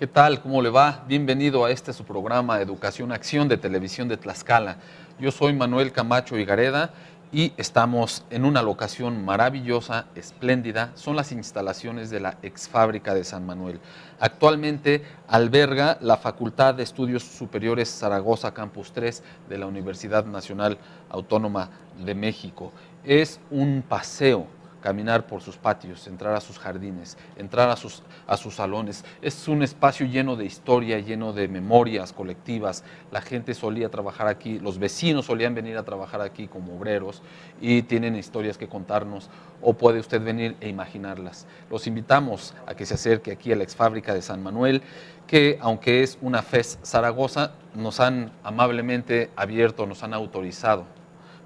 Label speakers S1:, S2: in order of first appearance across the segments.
S1: ¿Qué tal? ¿Cómo le va? Bienvenido a su programa Educación Acción de Televisión de Tlaxcala. Yo soy Manuel Camacho Higareda y estamos en una locación maravillosa, espléndida. Son las instalaciones de la exfábrica de San Manuel. Actualmente alberga la Facultad de Estudios Superiores Zaragoza Campus 3 de la Universidad Nacional Autónoma de México. Es un paseo caminar por sus patios, entrar a sus jardines, entrar a sus salones. Es un espacio lleno de historia, lleno de memorias colectivas. La gente solía trabajar aquí, los vecinos solían venir a trabajar aquí como obreros y tienen historias que contarnos, o puede usted venir e imaginarlas. Los invitamos a que se acerque aquí a la exfábrica de San Manuel, que aunque es una FES Zaragoza, nos han amablemente abierto, nos han autorizado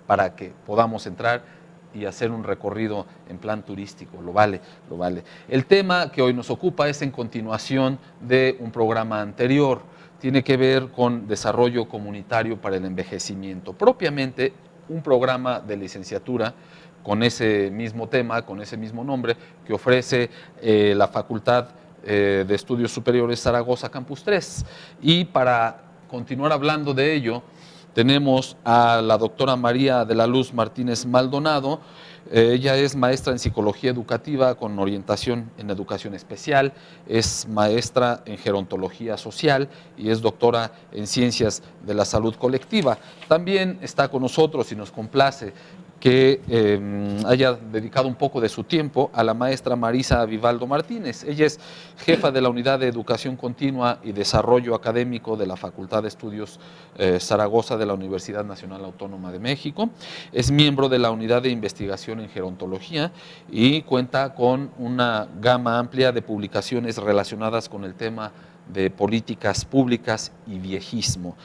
S1: para que podamos entrar y hacer un recorrido en plan turístico. Lo vale, lo vale. El tema que hoy nos ocupa es en continuación de un programa anterior. Tiene que ver con desarrollo comunitario para el envejecimiento. Propiamente un programa de licenciatura con ese mismo tema, con ese mismo nombre, que ofrece la Facultad de Estudios Superiores Zaragoza Campus 3. Y para continuar hablando de ello, tenemos a la doctora María de la Luz Martínez Maldonado. Ella es maestra en psicología educativa con orientación en educación especial, es maestra en gerontología social y es doctora en ciencias de la salud colectiva. También está con nosotros y nos complace que haya dedicado un poco de su tiempo a la maestra Marisa Vivaldo Martínez. Ella es jefa de la Unidad de Educación Continua y Desarrollo Académico de la Facultad de Estudios Zaragoza de la Universidad Nacional Autónoma de México. Es miembro de la Unidad de Investigación en Gerontología y cuenta con una gama amplia de publicaciones relacionadas con el tema de políticas públicas y viejismo.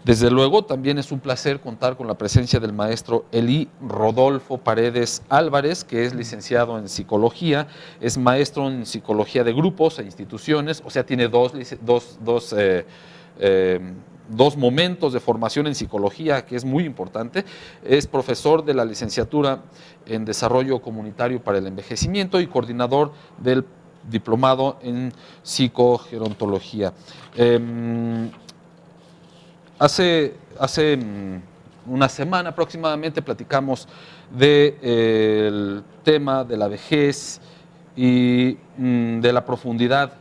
S1: Desde luego, también es un placer contar con la presencia del maestro Elí Rodolfo Paredes Álvarez, que es licenciado en psicología, es maestro en psicología de grupos e instituciones, o sea, tiene dos momentos de formación en psicología, que es muy importante. Es profesor de la licenciatura en desarrollo comunitario para el envejecimiento y coordinador del diplomado en psicogerontología. Hace una semana aproximadamente platicamos del tema de la vejez y de la profundidad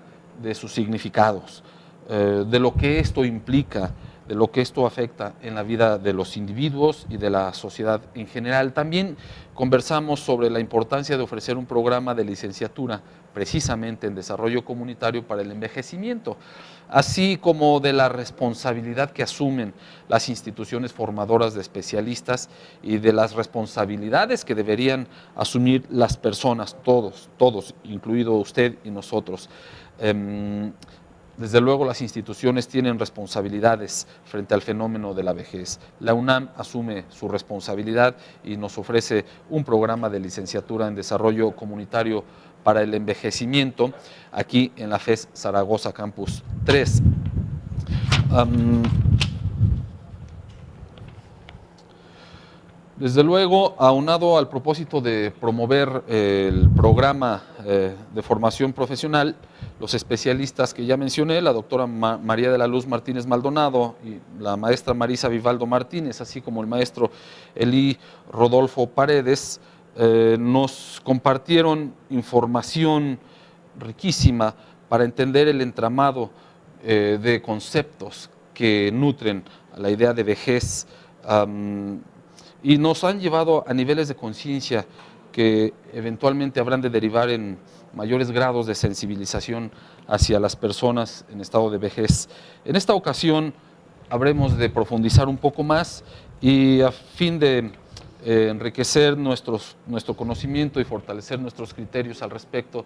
S1: de sus significados, de lo que esto implica, de lo que esto afecta en la vida de los individuos y de la sociedad en general. También conversamos sobre la importancia de ofrecer un programa de licenciatura precisamente en desarrollo comunitario para el envejecimiento, así como de la responsabilidad que asumen las instituciones formadoras de especialistas y de las responsabilidades que deberían asumir las personas, todos, incluido usted y nosotros. Desde luego las instituciones tienen responsabilidades frente al fenómeno de la vejez. La UNAM asume su responsabilidad y nos ofrece un programa de licenciatura en desarrollo comunitario para el envejecimiento aquí en la FES Zaragoza Campus 3. Desde luego, aunado al propósito de promover el programa de formación profesional, los especialistas que ya mencioné, la doctora María de la Luz Martínez Maldonado y la maestra Marisa Vivaldo Martínez, así como el maestro Elí Rodolfo Paredes, nos compartieron información riquísima para entender el entramado de conceptos que nutren a la idea de vejez, y nos han llevado a niveles de conciencia que eventualmente habrán de derivar en mayores grados de sensibilización hacia las personas en estado de vejez. En esta ocasión habremos de profundizar un poco más y a fin de enriquecer nuestro conocimiento y fortalecer nuestros criterios al respecto,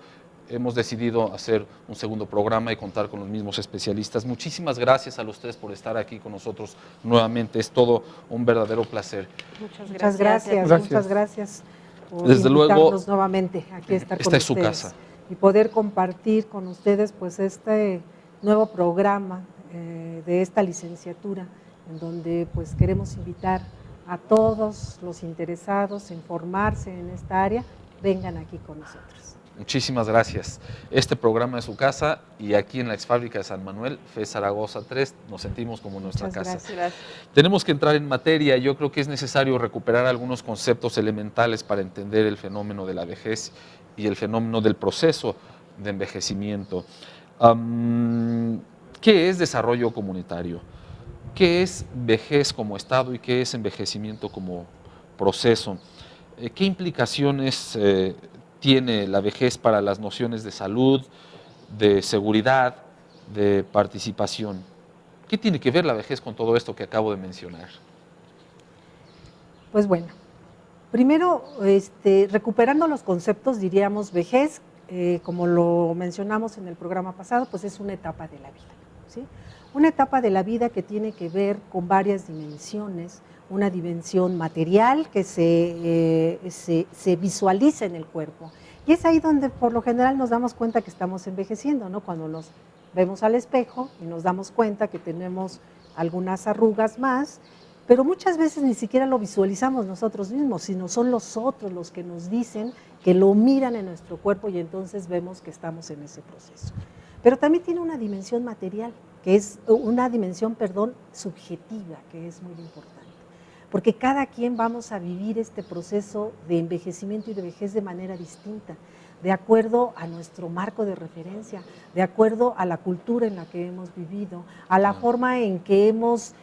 S1: hemos decidido hacer un segundo programa y contar con los mismos especialistas. Muchísimas gracias a los tres por estar aquí con nosotros nuevamente. Es todo un verdadero placer.
S2: Muchas gracias. Muchas gracias por
S1: Desde
S2: invitarnos
S1: luego,
S2: nuevamente aquí a estar con
S1: esta es
S2: ustedes.
S1: su casa.
S2: Y poder compartir con ustedes pues este nuevo programa de esta licenciatura, en donde pues queremos invitar a todos los interesados en formarse en esta área, vengan aquí con nosotros.
S1: Muchísimas gracias. Este programa es su casa y aquí en la Exfábrica de San Manuel, FE Zaragoza 3, nos sentimos como nuestra
S2: Muchas
S1: casa.
S2: gracias.
S1: Tenemos que entrar en materia. Yo creo que es necesario recuperar algunos conceptos elementales para entender el fenómeno de la vejez y el fenómeno del proceso de envejecimiento. ¿Qué es desarrollo comunitario? ¿Qué es vejez como estado y qué es envejecimiento como proceso? ¿Qué implicaciones tiene la vejez para las nociones de salud, de seguridad, de participación? ¿Qué tiene que ver la vejez con todo esto que acabo de mencionar?
S2: Pues bueno, primero, recuperando los conceptos, diríamos vejez, como lo mencionamos en el programa pasado, pues es una etapa de la vida, ¿sí? Una etapa de la vida que tiene que ver con varias dimensiones, una dimensión material que se visualiza en el cuerpo. Y es ahí donde por lo general nos damos cuenta que estamos envejeciendo, ¿no? Cuando nos vemos al espejo y nos damos cuenta que tenemos algunas arrugas más, pero muchas veces ni siquiera lo visualizamos nosotros mismos, sino son los otros los que nos dicen, que lo miran en nuestro cuerpo y entonces vemos que estamos en ese proceso. Pero también tiene una dimensión material, que es una dimensión, subjetiva, que es muy importante. Porque cada quien vamos a vivir este proceso de envejecimiento y de vejez de manera distinta, de acuerdo a nuestro marco de referencia, de acuerdo a la cultura en la que hemos vivido, a la forma en que hemos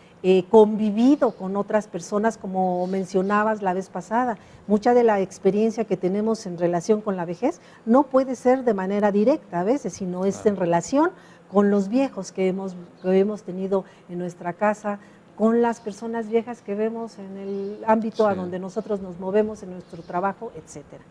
S2: convivido con otras personas, como mencionabas la vez pasada. Mucha de la experiencia que tenemos en relación con la vejez no puede ser de manera directa a veces, sino es en relación con los viejos que hemos tenido en nuestra casa, con las personas viejas que vemos en el ámbito a donde nosotros nos movemos, en nuestro trabajo, etcétera.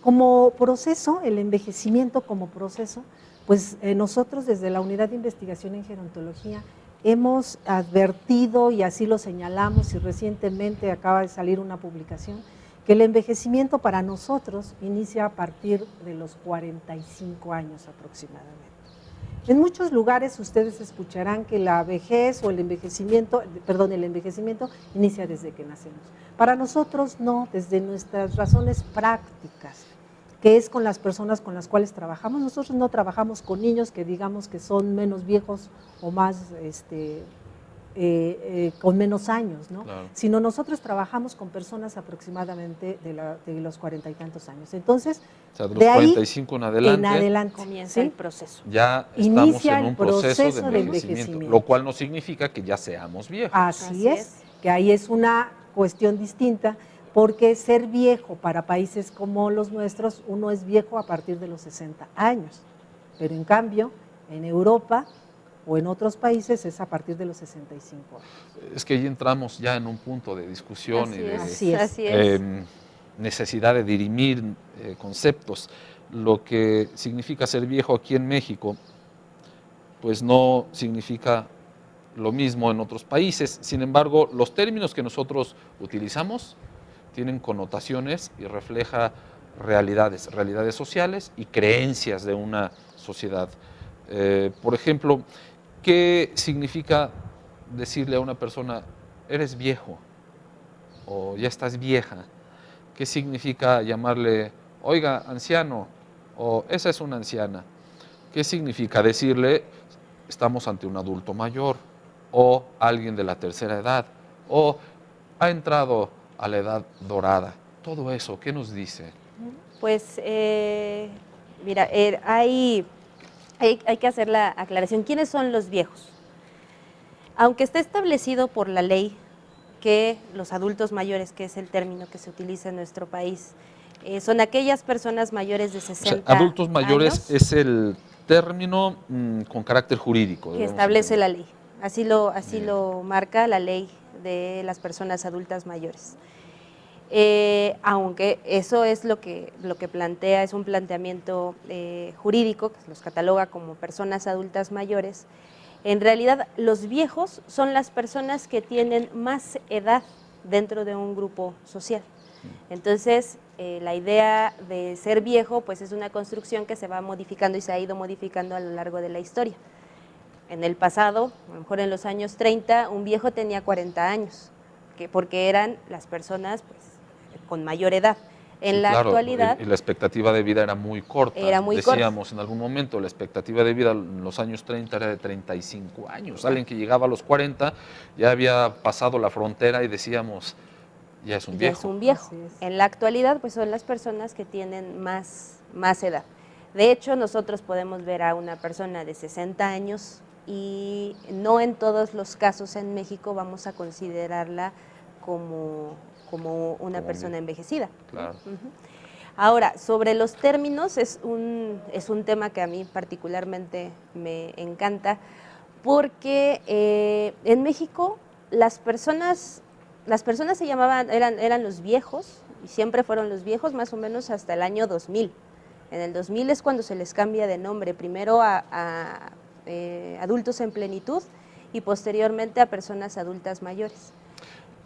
S2: Como proceso, el envejecimiento como proceso, pues nosotros desde la Unidad de Investigación en Gerontología hemos advertido, y así lo señalamos, y recientemente acaba de salir una publicación, que el envejecimiento para nosotros inicia a partir de los 45 años aproximadamente. En muchos lugares ustedes escucharán que la vejez o el envejecimiento inicia desde que nacemos. Para nosotros no, desde nuestras razones prácticas, que es con las personas con las cuales trabajamos. Nosotros no trabajamos con niños que digamos que son menos viejos o más, con menos años, ¿no?
S1: Claro.
S2: Sino nosotros trabajamos con personas aproximadamente de los 40 y tantos años. Entonces,
S1: O sea, de los
S2: de ahí
S1: 45 en adelante,
S3: comienza el proceso.
S1: ya estamos
S2: Inicia
S1: en
S2: el
S1: un proceso de
S2: proceso de
S1: envejecimiento,
S2: envejecimiento.
S1: lo cual no significa que ya seamos viejos.
S2: Así es, que ahí es una cuestión distinta, porque ser viejo para países como los nuestros, uno es viejo a partir de los 60 años, pero en cambio, en Europa o en otros países es a partir de los 65 años.
S1: Es que ahí entramos ya en un punto de discusión y de
S2: Así es.
S1: Necesidad de dirimir conceptos. Lo que significa ser viejo aquí en México, pues no significa lo mismo en otros países. Sin embargo, los términos que nosotros utilizamos tienen connotaciones y refleja realidades sociales y creencias de una sociedad. Por ejemplo, ¿qué significa decirle a una persona, eres viejo o ya estás vieja? ¿Qué significa llamarle, oiga, anciano, o esa es una anciana? ¿Qué significa decirle, estamos ante un adulto mayor, o alguien de la tercera edad, o ha entrado a la edad dorada? Todo eso, ¿qué nos dice?
S3: Pues, mira, hay que hacer la aclaración. ¿Quiénes son los viejos? Aunque está establecido por la ley que los adultos mayores, que es el término que se utiliza en nuestro país, son aquellas personas mayores de 60
S1: adultos mayores
S3: años,
S1: es el término con carácter jurídico.
S3: que establece la ley. Así lo marca la ley de las personas adultas mayores. Aunque eso es lo que plantea, es un planteamiento jurídico, que los cataloga como personas adultas mayores. En realidad, los viejos son las personas que tienen más edad dentro de un grupo social. Entonces, la idea de ser viejo, pues es una construcción que se va modificando y se ha ido modificando a lo largo de la historia. En el pasado, a lo mejor en los años 30, un viejo tenía 40 años, porque eran las personas pues, con mayor edad. En
S1: Sí,
S3: la
S1: claro,
S3: actualidad
S1: y la expectativa de vida era muy corta.
S3: era muy corta.
S1: Decíamos en algún momento, la expectativa de vida en los años 30 era de 35 años. Alguien que llegaba a los 40 ya había pasado la frontera y decíamos, ya es un
S3: ya
S1: viejo.
S3: es un viejo.
S2: Así es.
S3: En la actualidad, pues son las personas que tienen más edad. De hecho, nosotros podemos ver a una persona de 60 años y no en todos los casos en México vamos a considerarla como una
S1: Como
S3: persona
S1: bien.
S3: envejecida.
S1: Claro.
S3: Ujú. Ahora, sobre los términos, es un tema que a mí particularmente me encanta, porque en México las personas se llamaban, eran los viejos, y siempre fueron los viejos más o menos hasta el año 2000. En el 2000 es cuando se les cambia de nombre, primero a adultos en plenitud y posteriormente a personas adultas mayores.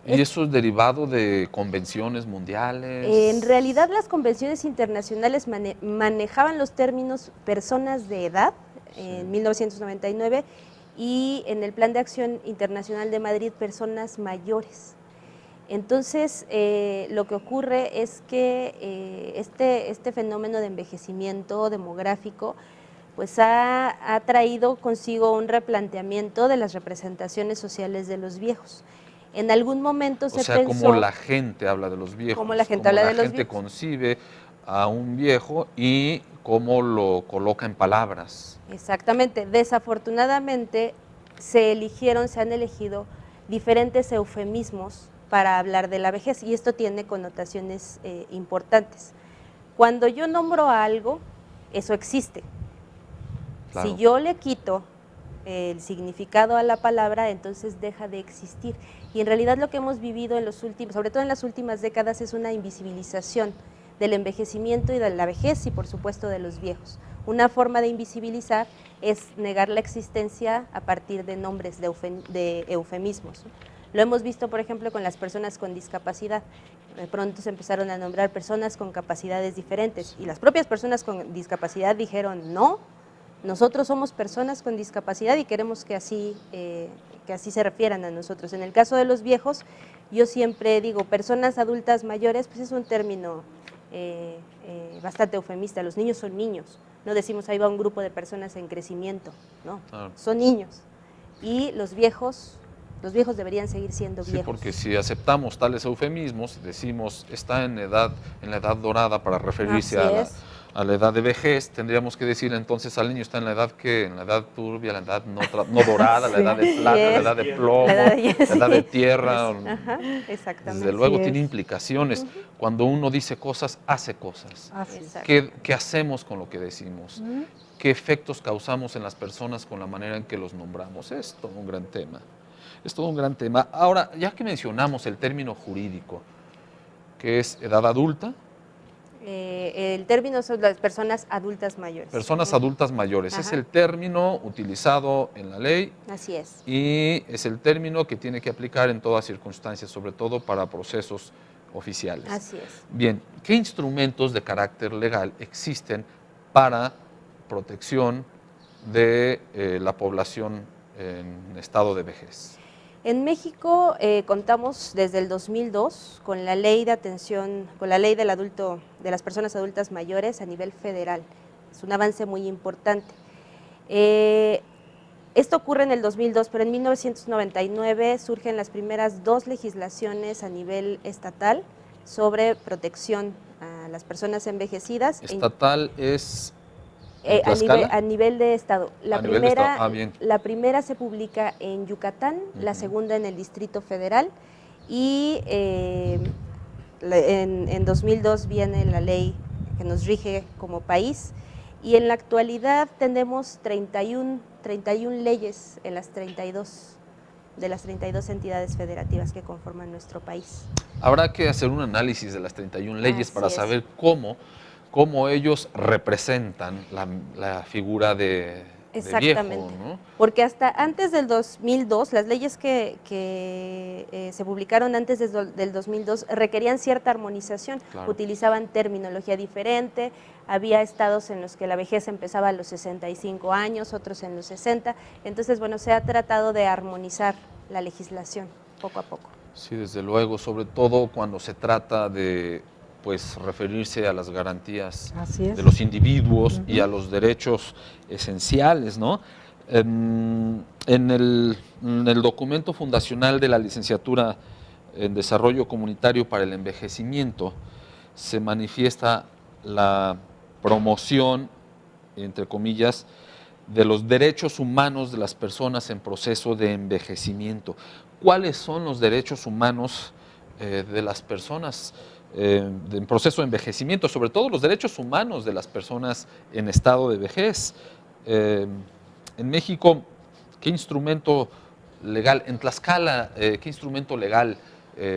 S1: ¿Y eso es derivado de convenciones mundiales?
S3: En realidad las convenciones internacionales manejaban los términos personas de edad en 1999 y en el Plan de Acción Internacional de Madrid personas mayores. Entonces, lo que ocurre es que este fenómeno de envejecimiento demográfico pues ha traído consigo un replanteamiento de las representaciones sociales de los viejos. En algún momento se pensó…
S1: como la gente habla de los viejos,
S3: Como la gente habla de los viejos.
S1: concibe a un viejo y cómo lo coloca en palabras.
S3: Exactamente. Desafortunadamente se han elegido diferentes eufemismos para hablar de la vejez y esto tiene connotaciones importantes. Cuando yo nombro a algo, eso existe.
S1: Claro.
S3: Si yo le quito el significado a la palabra, entonces deja de existir. Y en realidad lo que hemos vivido sobre todo en las últimas décadas, es una invisibilización del envejecimiento y de la vejez y por supuesto de los viejos. Una forma de invisibilizar es negar la existencia a partir de nombres, de eufemismos. Lo hemos visto, por ejemplo, con las personas con discapacidad. De pronto se empezaron a nombrar personas con capacidades diferentes y las propias personas con discapacidad dijeron no. Nosotros somos personas con discapacidad y queremos que así se refieran a nosotros. En el caso de los viejos, yo siempre digo, personas adultas mayores, pues es un término bastante eufemista. Los niños son niños. No decimos ahí va un grupo de personas en crecimiento, no, son niños. Y los viejos deberían seguir siendo viejos.
S1: Sí, porque si aceptamos tales eufemismos, decimos está en la edad dorada para referirse a la edad de vejez, tendríamos que decir entonces al niño está en la edad turbia, la edad no dorada, la edad de plata, la edad de plomo, la edad de tierra.
S3: Ajá, exactamente.
S1: Desde luego tiene implicaciones. Cuando uno dice cosas, hace cosas. ¿Qué hacemos con lo que decimos? ¿Qué efectos causamos en las personas con la manera en que los nombramos? Es todo un gran tema. Es todo un gran tema. Ahora, ya que mencionamos el término jurídico, que es edad adulta.
S3: El término son las personas adultas mayores.
S1: Personas adultas mayores. Es el término utilizado en la ley.
S3: Así es.
S1: Y es el término que tiene que aplicar en todas circunstancias, sobre todo para procesos oficiales.
S3: Así es.
S1: Bien, ¿qué instrumentos de carácter legal existen para protección de la población en estado de vejez?
S3: En México contamos desde el 2002 con la ley de atención, con la ley de las personas adultas mayores a nivel federal. Es un avance muy importante. Esto ocurre en el 2002, pero en 1999 surgen las primeras dos legislaciones a nivel estatal sobre protección a las personas envejecidas.
S1: ¿Estatal es...?
S3: A nivel de estado. La primera se publica en Yucatán, la segunda en el Distrito Federal y en 2002 viene la ley que nos rige como país y en la actualidad tenemos 31 leyes en las 32 entidades federativas que conforman nuestro país.
S1: Habrá que hacer un análisis de las 31 leyes para saber cómo ellos representan la figura de viejo, ¿no?
S3: Porque hasta antes del 2002, las leyes que se publicaron antes del 2002 requerían cierta armonización, utilizaban terminología diferente, había estados en los que la vejez empezaba a los 65 años, otros en los 60, entonces bueno, se ha tratado de armonizar la legislación poco a poco.
S1: Sí, desde luego, sobre todo cuando se trata de pues referirse a las garantías
S2: Así es.
S1: de los individuos y
S2: Ujú.
S1: a los derechos esenciales, ¿no? En el documento fundacional de la licenciatura en Desarrollo Comunitario para el Envejecimiento se manifiesta la promoción, entre comillas, de los derechos humanos de las personas en proceso de envejecimiento. ¿Cuáles son los derechos humanos de las personas en proceso de envejecimiento? Sobre todo los derechos humanos de las personas en estado de vejez. En México, ¿qué instrumento legal, en Tlaxcala, qué instrumento legal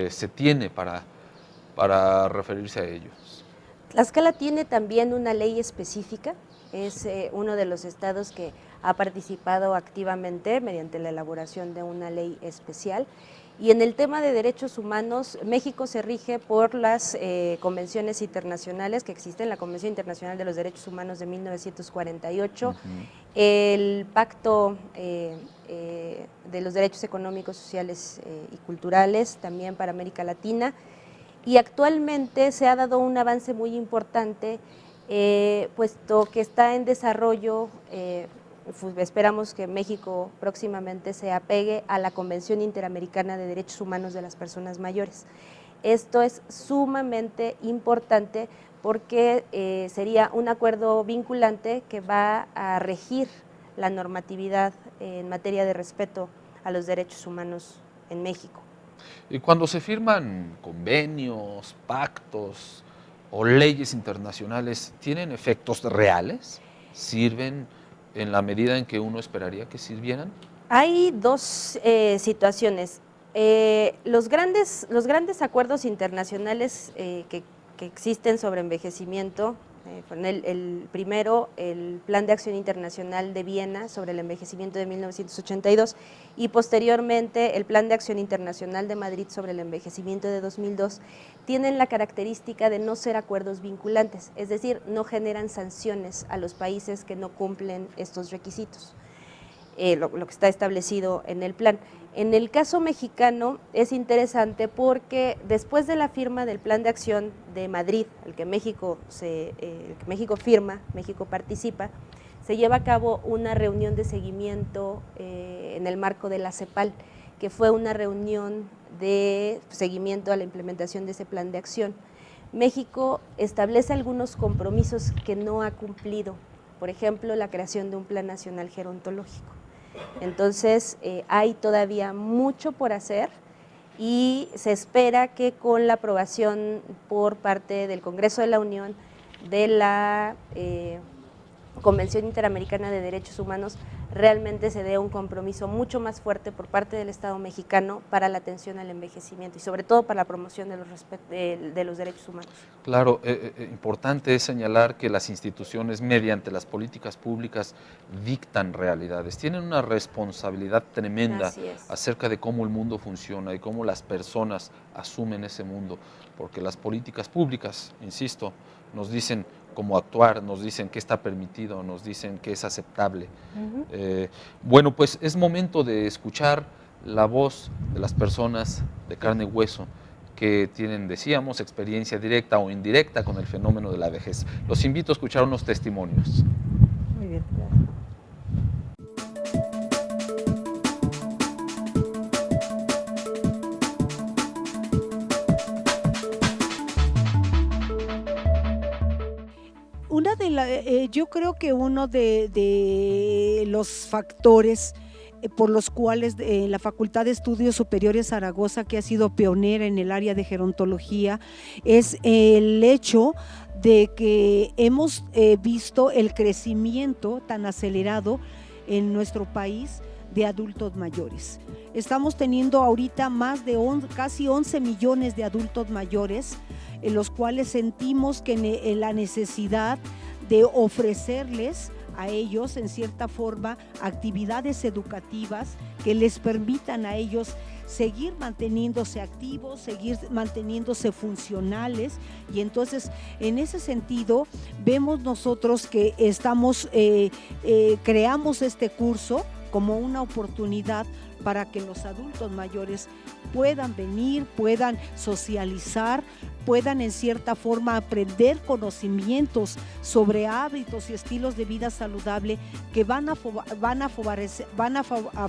S1: se tiene para referirse a ellos?
S3: Tlaxcala tiene también una ley específica, es uno de los estados que ha participado activamente mediante la elaboración de una ley especial. Y en el tema de derechos humanos, México se rige por las convenciones internacionales que existen, la Convención Internacional de los Derechos Humanos de 1948, el Pacto de los Derechos Económicos, Sociales y Culturales, también para América Latina, y actualmente se ha dado un avance muy importante, puesto que está en desarrollo. Esperamos que México próximamente se apegue a la Convención Interamericana de Derechos Humanos de las Personas Mayores. Esto es sumamente importante porque sería un acuerdo vinculante que va a regir la normatividad en materia de respeto a los derechos humanos en México.
S1: Y cuando se firman convenios, pactos o leyes internacionales, ¿tienen efectos reales? ¿Sirven en la medida en que uno esperaría que sirvieran?
S3: Hay dos situaciones. Los grandes acuerdos internacionales que existen sobre envejecimiento, el primero, el Plan de Acción Internacional de Viena sobre el envejecimiento de 1982 y posteriormente el Plan de Acción Internacional de Madrid sobre el envejecimiento de 2002, tienen la característica de no ser acuerdos vinculantes, es decir, no generan sanciones a los países que no cumplen estos requisitos. Lo que está establecido en el plan. En el caso mexicano es interesante porque después de la firma del Plan de Acción de Madrid, el que México firma, México participa, se lleva a cabo una reunión de seguimiento en el marco de la CEPAL, que fue una reunión de seguimiento a la implementación de ese plan de acción. México establece algunos compromisos que no ha cumplido, por ejemplo, la creación de un Plan Nacional Gerontológico. Entonces, hay todavía mucho por hacer y se espera que con la aprobación por parte del Congreso de la Unión de la Convención Interamericana de Derechos Humanos realmente se dé un compromiso mucho más fuerte por parte del Estado mexicano para la atención al envejecimiento y sobre todo para la promoción de los derechos humanos.
S1: Claro, importante es señalar que las instituciones mediante las políticas públicas dictan realidades, tienen una responsabilidad tremenda acerca de cómo el mundo funciona y cómo las personas asumen ese mundo, porque las políticas públicas, insisto, nos dicen cómo actuar, nos dicen qué está permitido, nos dicen qué es aceptable. Bueno, pues es momento de escuchar la voz de las personas de carne y hueso que tienen, decíamos, experiencia directa o indirecta con el fenómeno de la vejez. Los invito a escuchar unos testimonios.
S2: Muy bien.
S4: Yo creo que uno de los factores por los cuales la Facultad de Estudios Superiores Zaragoza, que ha sido pionera en el área de gerontología, es el hecho de que hemos visto el crecimiento tan acelerado en nuestro país de adultos mayores. Estamos teniendo ahorita más de casi 11 millones de adultos mayores, en los cuales sentimos que la necesidad de ofrecerles a ellos, en cierta forma, actividades educativas que les permitan a ellos seguir manteniéndose activos, seguir manteniéndose funcionales, y entonces en ese sentido vemos nosotros que creamos este curso como una oportunidad para que los adultos mayores puedan venir, puedan socializar, puedan en cierta forma aprender conocimientos sobre hábitos y estilos de vida saludable que van a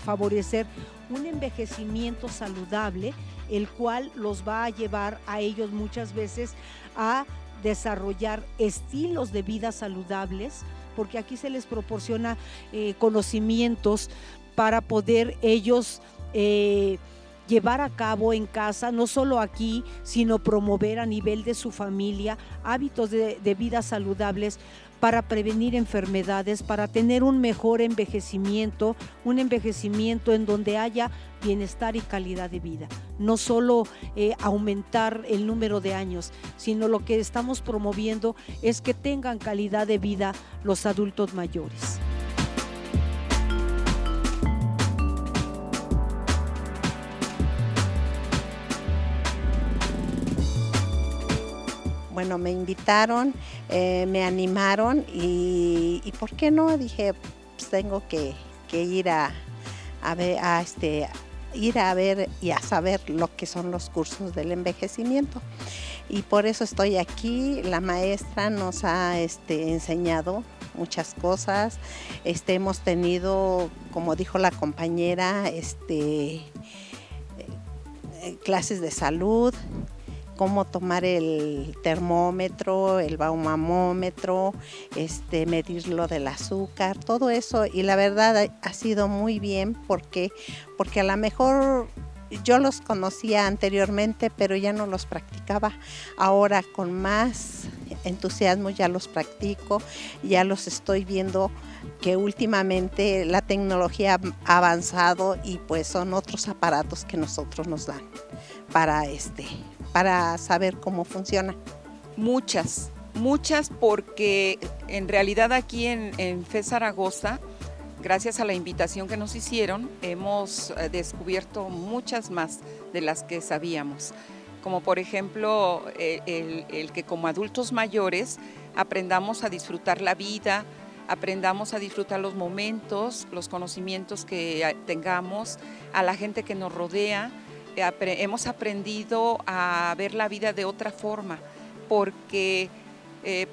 S4: favorecer un envejecimiento saludable, el cual los va a llevar a ellos muchas veces a desarrollar estilos de vida saludables, porque aquí se les proporciona conocimientos para poder ellos llevar a cabo en casa, no solo aquí, sino promover a nivel de su familia hábitos de vida saludables para prevenir enfermedades, para tener un mejor envejecimiento, un envejecimiento en donde haya bienestar y calidad de vida. No solo aumentar el número de años, sino lo que estamos promoviendo es que tengan calidad de vida los adultos mayores.
S5: Bueno, me invitaron, me animaron y ¿por qué no? Dije, pues tengo que ir a ver y a saber lo que son los cursos del envejecimiento. Y por eso estoy aquí. La maestra nos ha enseñado muchas cosas. Hemos tenido, como dijo la compañera, clases de salud, cómo tomar el termómetro, el baumamómetro, medir lo del azúcar, todo eso. Y la verdad ha sido muy bien porque a lo mejor yo los conocía anteriormente, pero ya no los practicaba. Ahora con más entusiasmo ya los practico, ya los estoy viendo que últimamente la tecnología ha avanzado y pues son otros aparatos que nosotros nos dan para saber cómo funciona.
S6: Muchas, porque en realidad aquí en FE Zaragoza, gracias a la invitación que nos hicieron, hemos descubierto muchas más de las que sabíamos. Como por ejemplo, el que como adultos mayores aprendamos a disfrutar la vida, aprendamos a disfrutar los momentos, los conocimientos que tengamos, a la gente que nos rodea. Hemos aprendido a ver la vida de otra forma, porque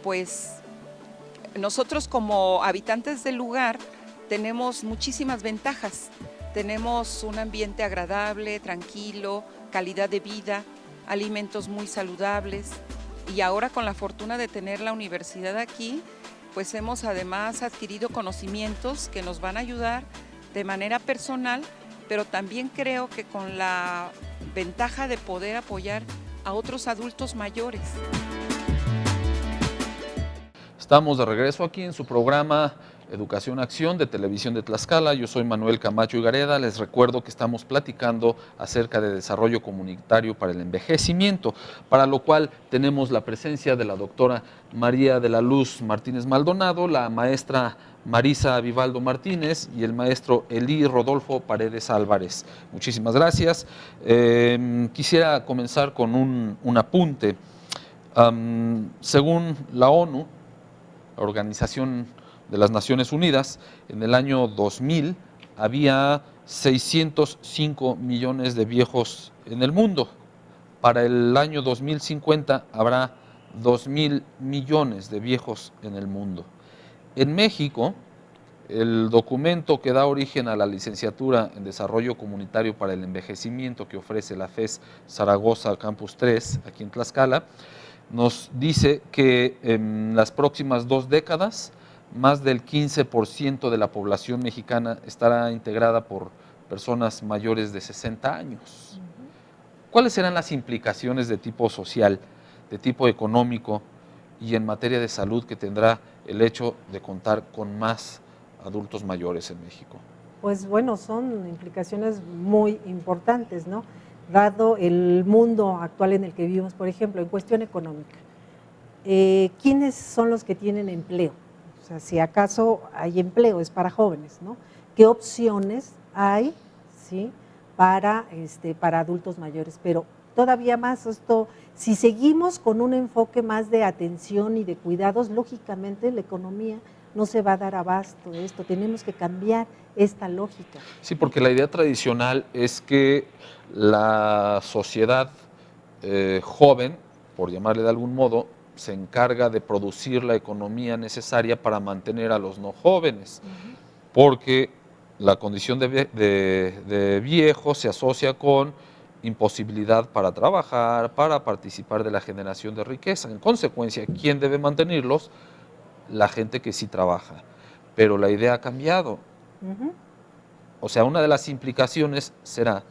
S6: pues nosotros como habitantes del lugar tenemos muchísimas ventajas. Tenemos un ambiente agradable, tranquilo, calidad de vida, alimentos muy saludables, y ahora con la fortuna de tener la universidad aquí, pues hemos además adquirido conocimientos que nos van a ayudar de manera personal, pero también creo que con la ventaja de poder apoyar a otros adultos mayores.
S1: Estamos de regreso aquí en su programa Educación Acción de Televisión de Tlaxcala. Yo soy Manuel Camacho Higareda. Les recuerdo que estamos platicando acerca de desarrollo comunitario para el envejecimiento, para lo cual tenemos la presencia de la doctora María de la Luz Martínez Maldonado, la maestra Marisa Vivaldo Martínez y el maestro Elí Rodolfo Paredes Álvarez. Muchísimas gracias. Quisiera comenzar con un apunte. Según la ONU, la Organización de las Naciones Unidas, en el año 2000 había 605 millones de viejos en el mundo. Para el año 2050 habrá 2.000 millones de viejos en el mundo. En México, el documento que da origen a la licenciatura en Desarrollo Comunitario para el Envejecimiento que ofrece la FES Zaragoza Campus 3, aquí en Tlaxcala, nos dice que en las próximas 2 décadas, más del 15% de la población mexicana estará integrada por personas mayores de 60 años. ¿Cuáles serán las implicaciones de tipo social, de tipo económico y en materia de salud que tendrá el hecho de contar con más adultos mayores en México?
S2: Pues bueno, son implicaciones muy importantes, ¿no? Dado el mundo actual en el que vivimos, por ejemplo, en cuestión económica. ¿Quiénes son los que tienen empleo? O sea, si acaso hay empleo, es para jóvenes, ¿no? ¿Qué opciones hay, sí, para adultos mayores? Pero todavía más esto, si seguimos con un enfoque más de atención y de cuidados, lógicamente la economía no se va a dar abasto de esto, tenemos que cambiar esta lógica.
S1: Sí, porque la idea tradicional es que la sociedad joven por llamarle de algún modo, se encarga de producir la economía necesaria para mantener a los no jóvenes, porque la condición de viejo se asocia con imposibilidad para trabajar, para participar de la generación de riqueza. En consecuencia, ¿quién debe mantenerlos? La gente que sí trabaja. Pero la idea ha cambiado. O sea, una de las implicaciones será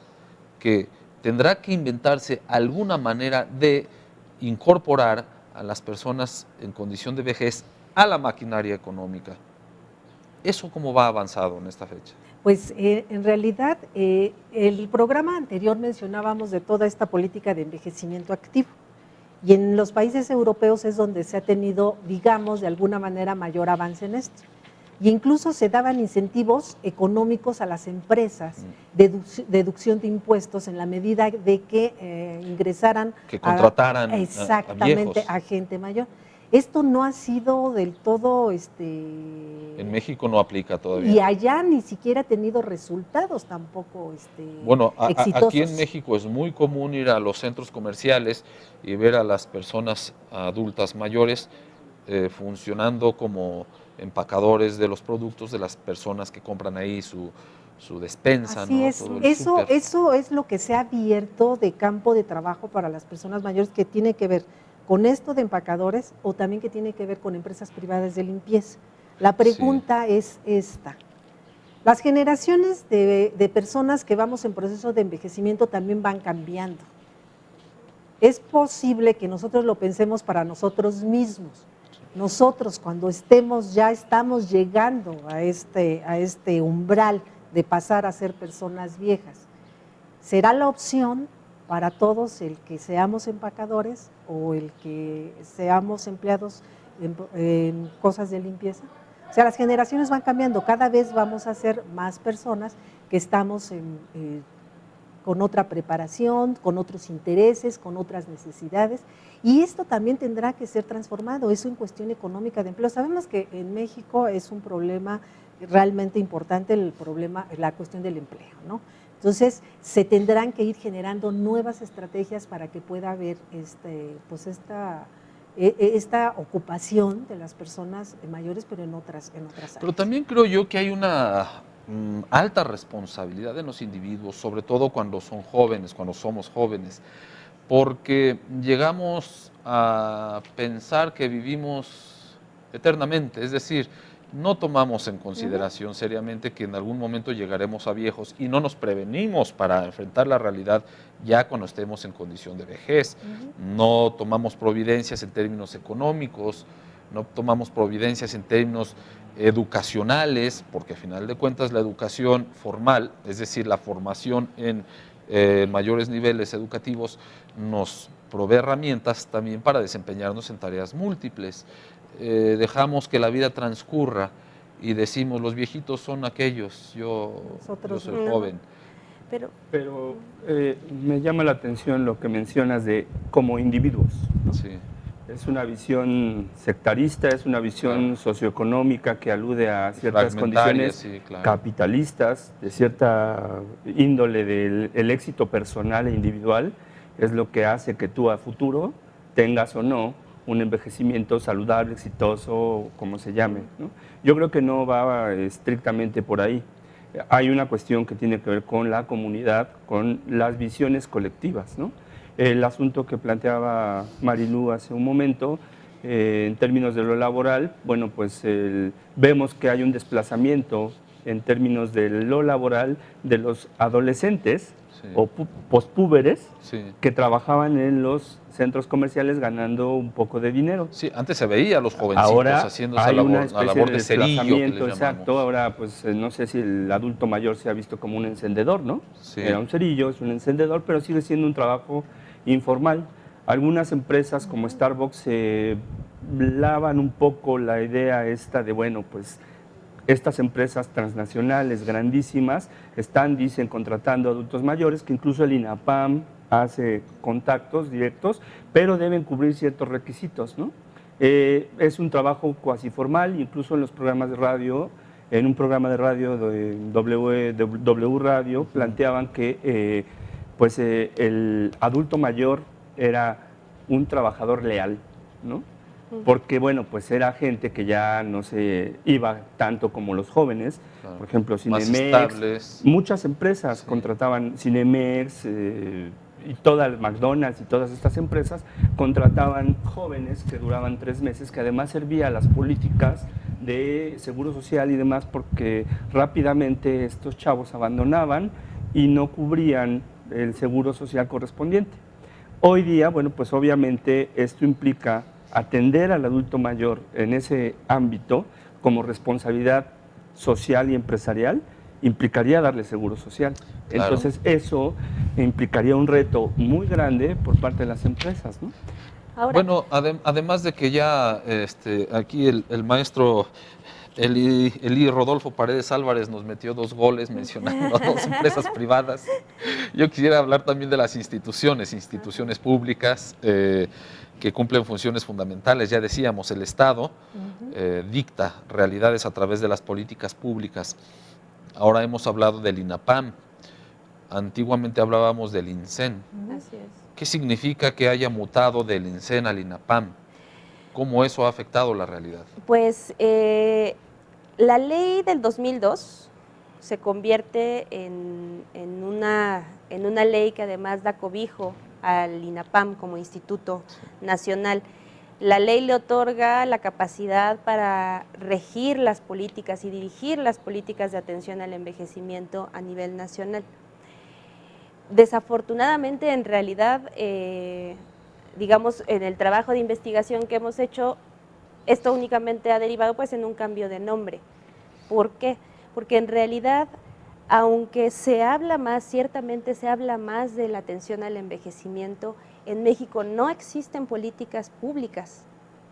S1: que tendrá que inventarse alguna manera de incorporar a las personas en condición de vejez a la maquinaria económica. ¿Eso cómo va avanzado en esta fecha?
S2: Pues en realidad el programa anterior mencionábamos de toda esta política de envejecimiento activo y en los países europeos es donde se ha tenido, digamos, de alguna manera mayor avance en esto. Y incluso se daban incentivos económicos a las empresas, deducción de impuestos en la medida de que ingresaran,
S1: que contrataran
S2: exactamente a gente mayor. Esto no ha sido del todo…
S1: en México no aplica todavía.
S2: Y allá ni siquiera ha tenido resultados tampoco
S1: bueno,
S2: exitosos.
S1: Aquí en México es muy común ir a los centros comerciales y ver a las personas adultas mayores funcionando como empacadores de los productos de las personas que compran ahí su despensa.
S2: Así
S1: ¿no?
S2: es,
S1: Todo el
S2: eso
S1: súper.
S2: es lo que se ha abierto de campo de trabajo para las personas mayores, que tiene que ver con esto de empacadores o también que tiene que ver con empresas privadas de limpieza. La pregunta es esta: las generaciones de personas que vamos en proceso de envejecimiento también van cambiando. Es posible que nosotros lo pensemos para nosotros mismos. Nosotros cuando ya estamos llegando a este umbral de pasar a ser personas viejas, ¿será la opción para todos el que seamos empacadores o el que seamos empleados en cosas de limpieza? O sea, las generaciones van cambiando, cada vez vamos a ser más personas que estamos con otra preparación, con otros intereses, con otras necesidades, y esto también tendrá que ser transformado, eso en cuestión económica de empleo. Sabemos que en México es un problema realmente importante, la cuestión del empleo, ¿no? Entonces, se tendrán que ir generando nuevas estrategias para que pueda haber esta ocupación de las personas mayores, pero en otras áreas.
S1: Pero también creo yo que hay una alta responsabilidad de los individuos, sobre todo cuando son jóvenes, cuando somos jóvenes, porque llegamos a pensar que vivimos eternamente, es decir, no tomamos en consideración seriamente que en algún momento llegaremos a viejos y no nos prevenimos para enfrentar la realidad ya cuando estemos en condición de vejez. No tomamos providencias en términos económicos, no tomamos providencias en términos educacionales, porque a final de cuentas la educación formal, es decir, la formación en mayores niveles educativos, nos provee herramientas también para desempeñarnos en tareas múltiples. Dejamos que la vida transcurra y decimos, los viejitos son aquellos, yo soy joven.
S7: Pero me llama la atención lo que mencionas de como individuos, ¿no?
S1: Sí.
S7: Es una visión sectarista, es una visión socioeconómica que alude a ciertas condiciones capitalistas, de cierta índole del éxito personal e individual, es lo que hace que tú a futuro tengas o no un envejecimiento saludable, exitoso, como se llame, ¿no? Yo creo que no va estrictamente por ahí. Hay una cuestión que tiene que ver con la comunidad, con las visiones colectivas, ¿no? El asunto que planteaba Marilú hace un momento, en términos de lo laboral, bueno, pues vemos que hay un desplazamiento en términos de lo laboral de los adolescentes o postpúberes que trabajaban en los centros comerciales ganando un poco de dinero.
S1: Sí, antes se veía a los jovencitos
S7: ahora
S1: haciendo
S7: hay
S1: esa
S7: una
S1: labor de cerillo que les llamamos.
S7: Exacto, ahora pues no sé si el adulto mayor se ha visto como un encendedor, ¿no?
S1: Sí.
S7: Era un cerillo, es un encendedor, pero sigue siendo un trabajo informal. Algunas empresas como Starbucks lavan un poco la idea esta de, bueno, pues estas empresas transnacionales grandísimas dicen, contratando adultos mayores, que incluso el INAPAM hace contactos directos, pero deben cubrir ciertos requisitos, ¿no? Es un trabajo cuasi formal, incluso en los programas de radio, en un programa de radio de W Radio, planteaban que el adulto mayor era un trabajador leal, ¿no? Porque, bueno, pues era gente que ya no se iba tanto como los jóvenes. Claro. Por ejemplo, Cinemex, muchas empresas contrataban Cinemex y McDonald's y todas estas empresas contrataban jóvenes que duraban 3 meses, que además servía a las políticas de seguro social y demás, porque rápidamente estos chavos abandonaban y no cubrían el seguro social correspondiente. Hoy día, bueno, pues obviamente esto implica atender al adulto mayor en ese ámbito como responsabilidad social y empresarial, implicaría darle seguro social. Claro. Entonces eso implicaría un reto muy grande por parte de las empresas, ¿no?
S1: Ahora, bueno, además de que ya aquí el maestro Eli Rodolfo Paredes Álvarez nos metió 2 goles mencionando a 2 empresas privadas. Yo quisiera hablar también de las instituciones públicas que cumplen funciones fundamentales. Ya decíamos, el Estado dicta realidades a través de las políticas públicas. Ahora hemos hablado del INAPAM, antiguamente hablábamos del INSEN.
S3: Así es.
S1: ¿Qué significa que haya mutado del INSEN al INAPAM? ¿Cómo eso ha afectado la realidad?
S3: Pues la ley del 2002 se convierte en una ley que además da cobijo al INAPAM como instituto nacional. La ley le otorga la capacidad para regir las políticas y dirigir las políticas de atención al envejecimiento a nivel nacional. Desafortunadamente, en realidad, digamos, en el trabajo de investigación que hemos hecho, esto únicamente ha derivado pues en un cambio de nombre. ¿Por qué? Porque en realidad, aunque se habla más, ciertamente se habla más de la atención al envejecimiento, en México no existen políticas públicas,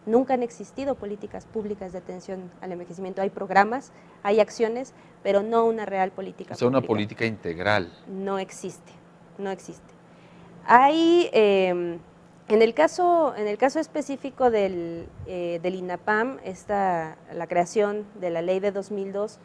S3: nunca han existido políticas públicas de atención al envejecimiento. Hay programas, hay acciones, pero no una real política pública.
S1: Una política integral.
S3: No existe, no existe. Hay, en el caso específico del INAPAM, la creación de la ley de 2002,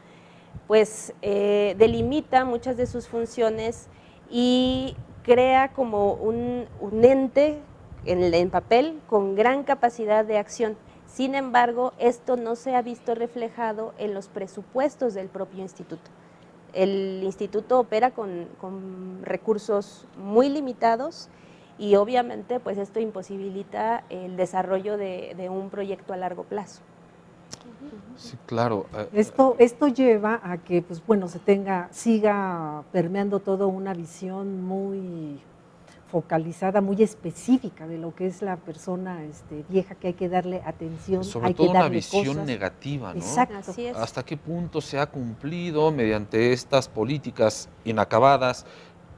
S3: pues delimita muchas de sus funciones y crea como un ente en papel con gran capacidad de acción. Sin embargo, esto no se ha visto reflejado en los presupuestos del propio instituto. El instituto opera con recursos muy limitados y obviamente pues esto imposibilita el desarrollo de un proyecto a largo plazo.
S1: Sí, claro.
S2: Esto lleva a que, pues bueno, siga permeando toda una visión muy focalizada, muy específica de lo que es la persona vieja, que hay que darle atención,
S1: sobre
S2: hay
S1: todo
S2: que darle
S1: una visión
S2: cosas
S1: negativa, ¿no?
S2: Exacto.
S3: Así es.
S1: ¿Hasta qué punto se ha cumplido mediante estas políticas inacabadas,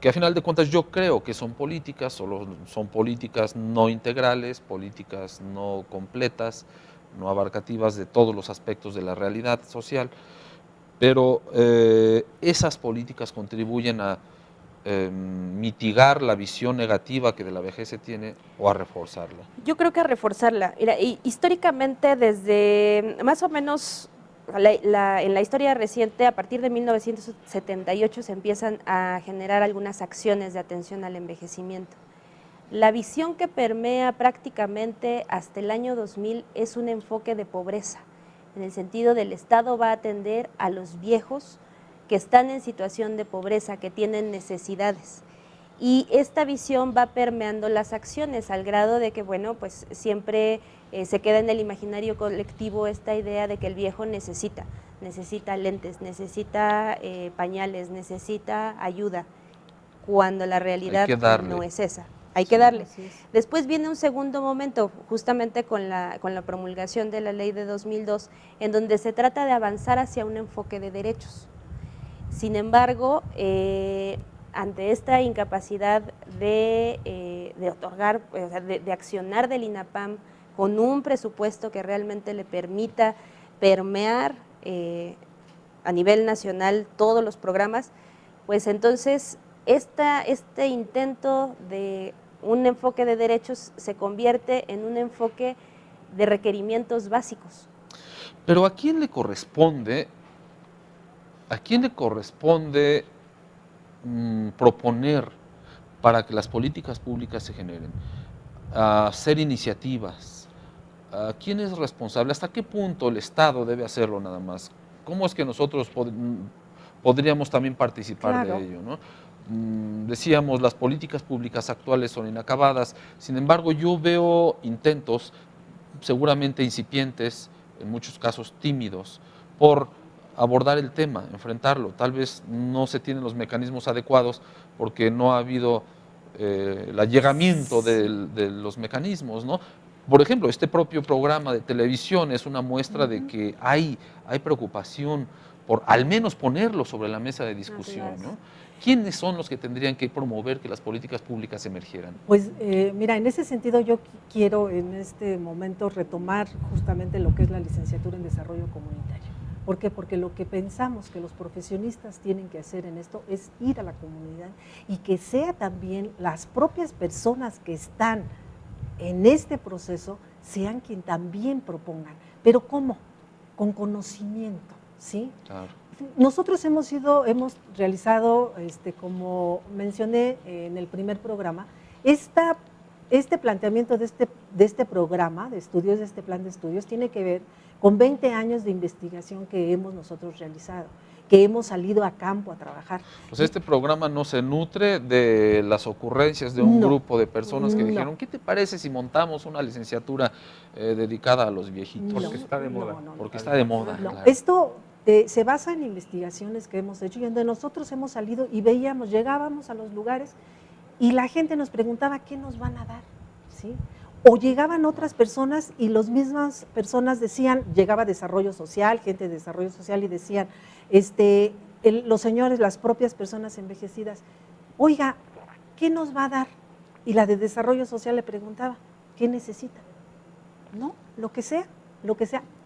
S1: que a final de cuentas yo creo que son políticas, solo son políticas no integrales, políticas no completas, no abarcativas de todos los aspectos de la realidad social, pero esas políticas contribuyen a mitigar la visión negativa que de la vejez se tiene o a reforzarla?
S3: Yo creo que a reforzarla. Mira, históricamente, desde más o menos en la historia reciente, a partir de 1978 se empiezan a generar algunas acciones de atención al envejecimiento. La visión que permea prácticamente hasta el año 2000 es un enfoque de pobreza, en el sentido del Estado va a atender a los viejos que están en situación de pobreza, que tienen necesidades. Y esta visión va permeando las acciones al grado de que, bueno, pues siempre se queda en el imaginario colectivo esta idea de que el viejo necesita lentes, necesita pañales, necesita ayuda, cuando la realidad no es esa. Hay que darle. Después viene un segundo momento, justamente con la promulgación de la ley de 2002, en donde se trata de avanzar hacia un enfoque de derechos. Sin embargo, ante esta incapacidad de otorgar, de accionar del INAPAM con un presupuesto que realmente le permita permear a nivel nacional todos los programas, pues entonces este intento de un enfoque de derechos se convierte en un enfoque de requerimientos básicos.
S1: Pero ¿a quién le corresponde proponer para que las políticas públicas se generen? hacer iniciativas. ¿Quién es responsable? ¿Hasta qué punto el Estado debe hacerlo nada más? ¿Cómo es que nosotros podríamos también participar de ello, ¿no? Decíamos, las políticas públicas actuales son inacabadas, sin embargo yo veo intentos, seguramente incipientes, en muchos casos tímidos, por abordar el tema, enfrentarlo. Tal vez no se tienen los mecanismos adecuados porque no ha habido el allegamiento de los mecanismos, ¿no? Por ejemplo, este propio programa de televisión es una muestra de que hay preocupación por al menos ponerlo sobre la mesa de discusión, ¿no? ¿Quiénes son los que tendrían que promover que las políticas públicas emergieran?
S2: Pues mira, en ese sentido yo quiero en este momento retomar justamente lo que es la licenciatura en desarrollo comunitario. ¿Por qué? Porque lo que pensamos que los profesionistas tienen que hacer en esto es ir a la comunidad y que sea también las propias personas que están en este proceso sean quien también propongan. ¿Pero cómo? Con conocimiento, ¿sí? Claro. Nosotros hemos realizado, como mencioné en el primer programa, este planteamiento de este programa de estudios, de este plan de estudios, tiene que ver con 20 años de investigación que hemos nosotros realizado, que hemos salido a campo a trabajar.
S1: Pues este programa no se nutre de las ocurrencias de un grupo de personas que dijeron, ¿qué te parece si montamos una licenciatura dedicada a los viejitos?
S7: Porque está de moda.
S1: Porque está de moda.
S2: Claro. Esto se basa en investigaciones que hemos hecho y donde nosotros hemos salido y veíamos, llegábamos a los lugares y la gente nos preguntaba qué nos van a dar, ¿sí? O llegaban otras personas y las mismas personas decían, llegaba desarrollo social, gente de desarrollo social y decían, los señores, las propias personas envejecidas, oiga, ¿qué nos va a dar? Y la de desarrollo social le preguntaba, ¿qué necesita? No, lo que sea,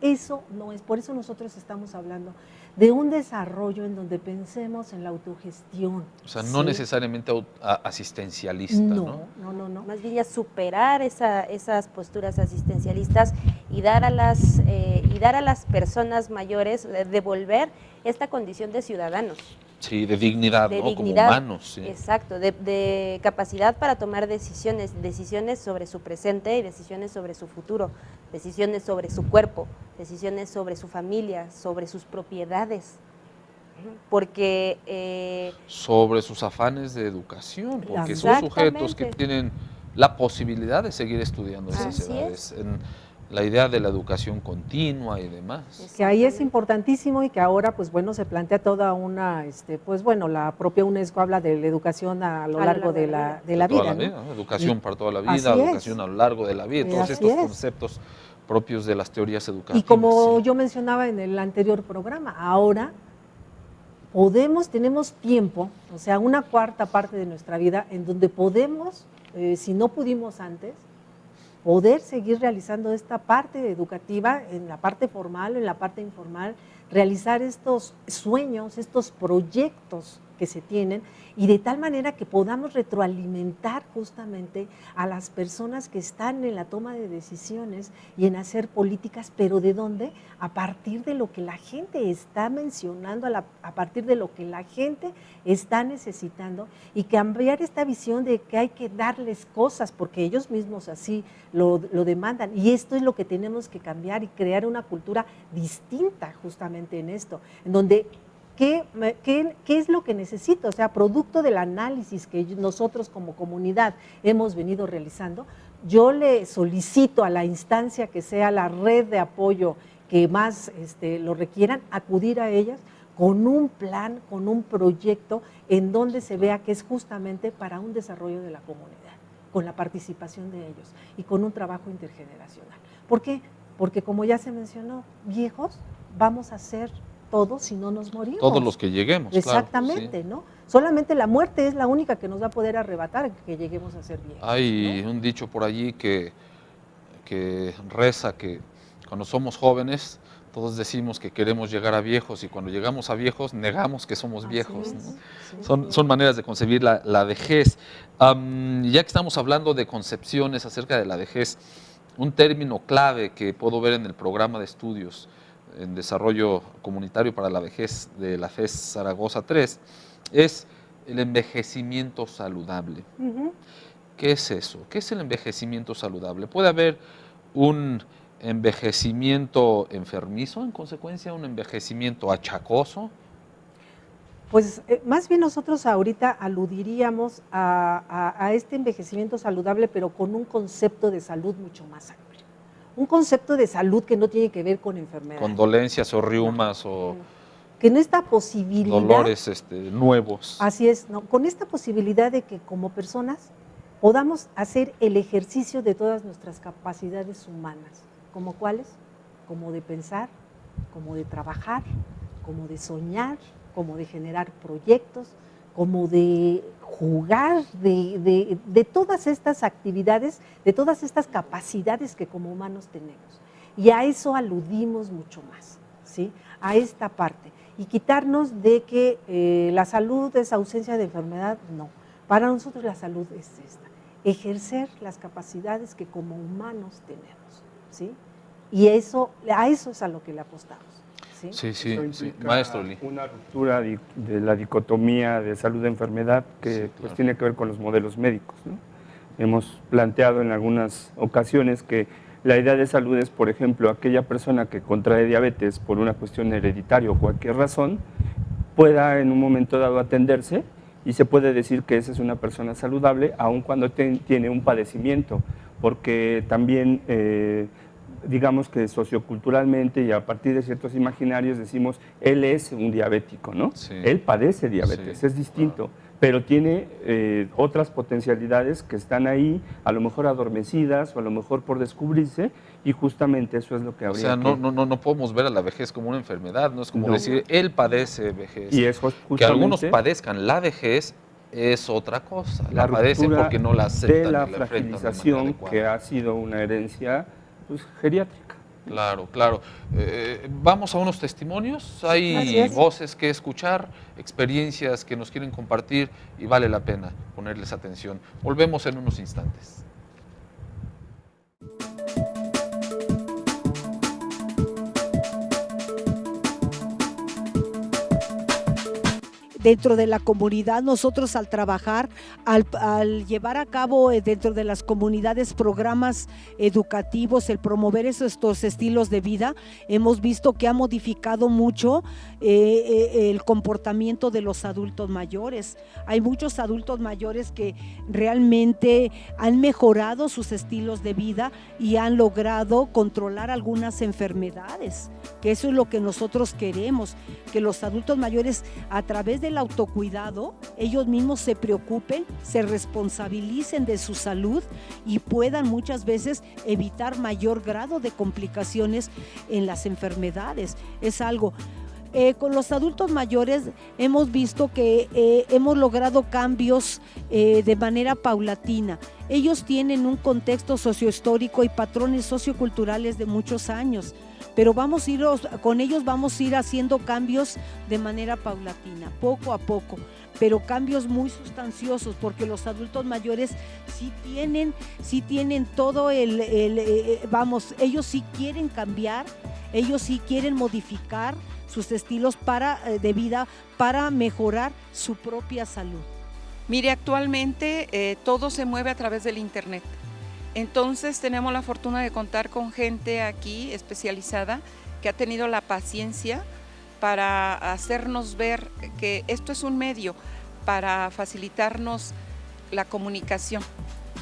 S2: eso no es, por eso nosotros estamos hablando de un desarrollo en donde pensemos en la autogestión.
S1: O sea, no necesariamente asistencialista, ¿no?
S3: No. Más bien ya superar esas posturas asistencialistas y dar a las personas mayores, devolver esta condición de ciudadanos.
S1: Sí, de dignidad, ¿no? Dignidad, como humanos. Sí.
S3: Exacto, de capacidad para tomar decisiones sobre su presente y decisiones sobre su futuro, decisiones sobre su cuerpo, decisiones sobre su familia, sobre sus propiedades, porque…
S1: sobre sus afanes de educación, porque son sujetos que tienen la posibilidad de seguir estudiando esas edades. La idea de la educación continua y demás.
S2: Que ahí es importantísimo y que ahora, pues bueno, se plantea toda una, pues bueno, la propia UNESCO habla de la educación a lo largo de la vida, ¿no?
S1: Educación para toda la vida, educación a lo largo de la vida, todos estos conceptos propios de las teorías educativas.
S2: Y como yo mencionaba en el anterior programa, ahora tenemos tiempo, o sea, una cuarta parte de nuestra vida en donde podemos, si no pudimos antes, poder seguir realizando esta parte educativa en la parte formal, en la parte informal, realizar estos sueños, estos proyectos que se tienen y de tal manera que podamos retroalimentar justamente a las personas que están en la toma de decisiones y en hacer políticas, pero ¿de dónde? A partir de lo que la gente está mencionando, a partir de lo que la gente está necesitando y cambiar esta visión de que hay que darles cosas porque ellos mismos así lo demandan y esto es lo que tenemos que cambiar y crear una cultura distinta justamente en esto, en donde ¿qué es lo que necesito? O sea, producto del análisis que nosotros como comunidad hemos venido realizando, yo le solicito a la instancia que sea la red de apoyo que más lo requieran, acudir a ellas con un plan, con un proyecto en donde se vea que es justamente para un desarrollo de la comunidad, con la participación de ellos y con un trabajo intergeneracional. ¿Por qué? Porque como ya se mencionó, viejos vamos a ser todos si no nos morimos.
S1: Todos los que lleguemos,
S2: exactamente, claro, sí. ¿No? Solamente la muerte es la única que nos va a poder arrebatar que lleguemos a ser viejos.
S1: Hay un dicho por allí que reza que cuando somos jóvenes todos decimos que queremos llegar a viejos y cuando llegamos a viejos negamos que somos viejos, ¿no? Son maneras de concebir la vejez. Ya que estamos hablando de concepciones acerca de la vejez, un término clave que puedo ver en el programa de estudios en desarrollo comunitario para la vejez de la FES Zaragoza 3 es el envejecimiento saludable. ¿Qué es eso? ¿Qué es el envejecimiento saludable? ¿Puede haber un envejecimiento enfermizo, en consecuencia, un envejecimiento achacoso?
S2: Pues más bien nosotros ahorita aludiríamos a este envejecimiento saludable, pero con un concepto de salud mucho más amplio. Un concepto de salud que no tiene que ver con enfermedades.
S1: Con dolencias o riumas o
S2: que no esta posibilidad,
S1: dolores nuevos.
S2: Así es, ¿no? Con esta posibilidad de que como personas podamos hacer el ejercicio de todas nuestras capacidades humanas. ¿Como cuáles? Como de pensar, como de trabajar, como de soñar, como de generar proyectos, como de jugar, de todas estas actividades, de todas estas capacidades que como humanos tenemos. Y a eso aludimos mucho más, ¿sí? A esta parte. Y quitarnos de que la salud es ausencia de enfermedad, no. Para nosotros la salud es esta, ejercer las capacidades que como humanos tenemos, ¿sí? Y a eso es a lo que le apostamos.
S1: Sí. Maestro Lee.
S7: Una ruptura de la dicotomía de salud-enfermedad que pues tiene que ver con los modelos médicos, ¿no? Hemos planteado en algunas ocasiones que la idea de salud es, por ejemplo, aquella persona que contrae diabetes por una cuestión hereditaria o cualquier razón, pueda en un momento dado atenderse y se puede decir que esa es una persona saludable, aun cuando tiene un padecimiento, porque también digamos que socioculturalmente y a partir de ciertos imaginarios decimos, él es un diabético, ¿no? Sí. Él padece diabetes, es distinto, pero tiene otras potencialidades que están ahí, a lo mejor adormecidas o a lo mejor por descubrirse, y justamente eso es lo que habría
S1: no podemos ver a la vejez como una enfermedad, no es como decir, él padece vejez.
S7: Y eso es justamente,
S1: que algunos padezcan la vejez es otra cosa, la padecen porque no la aceptan.
S7: De la fragilización que ha sido una herencia geriátrica.
S1: Claro. Vamos a unos testimonios, hay voces que escuchar, experiencias que nos quieren compartir y vale la pena ponerles atención. Volvemos en unos instantes.
S4: Dentro de la comunidad, nosotros al trabajar, al llevar a cabo dentro de las comunidades programas educativos, el promover estos estilos de vida, hemos visto que ha modificado mucho el comportamiento de los adultos mayores. Hay muchos adultos mayores que realmente han mejorado sus estilos de vida y han logrado controlar algunas enfermedades, que eso es lo que nosotros queremos, que los adultos mayores a través del autocuidado, ellos mismos se preocupen, se responsabilicen de su salud y puedan muchas veces evitar mayor grado de complicaciones en las enfermedades. Es algo. Con los adultos mayores hemos visto que hemos logrado cambios de manera paulatina. Ellos tienen un contexto sociohistórico y patrones socioculturales de muchos años, pero con ellos vamos a ir haciendo cambios de manera paulatina, poco a poco, pero cambios muy sustanciosos, porque los adultos mayores sí tienen todo ellos sí quieren cambiar, ellos sí quieren modificar sus estilos de vida para mejorar su propia salud.
S6: Mire, actualmente todo se mueve a través del internet. Entonces tenemos la fortuna de contar con gente aquí especializada que ha tenido la paciencia para hacernos ver que esto es un medio para facilitarnos la comunicación,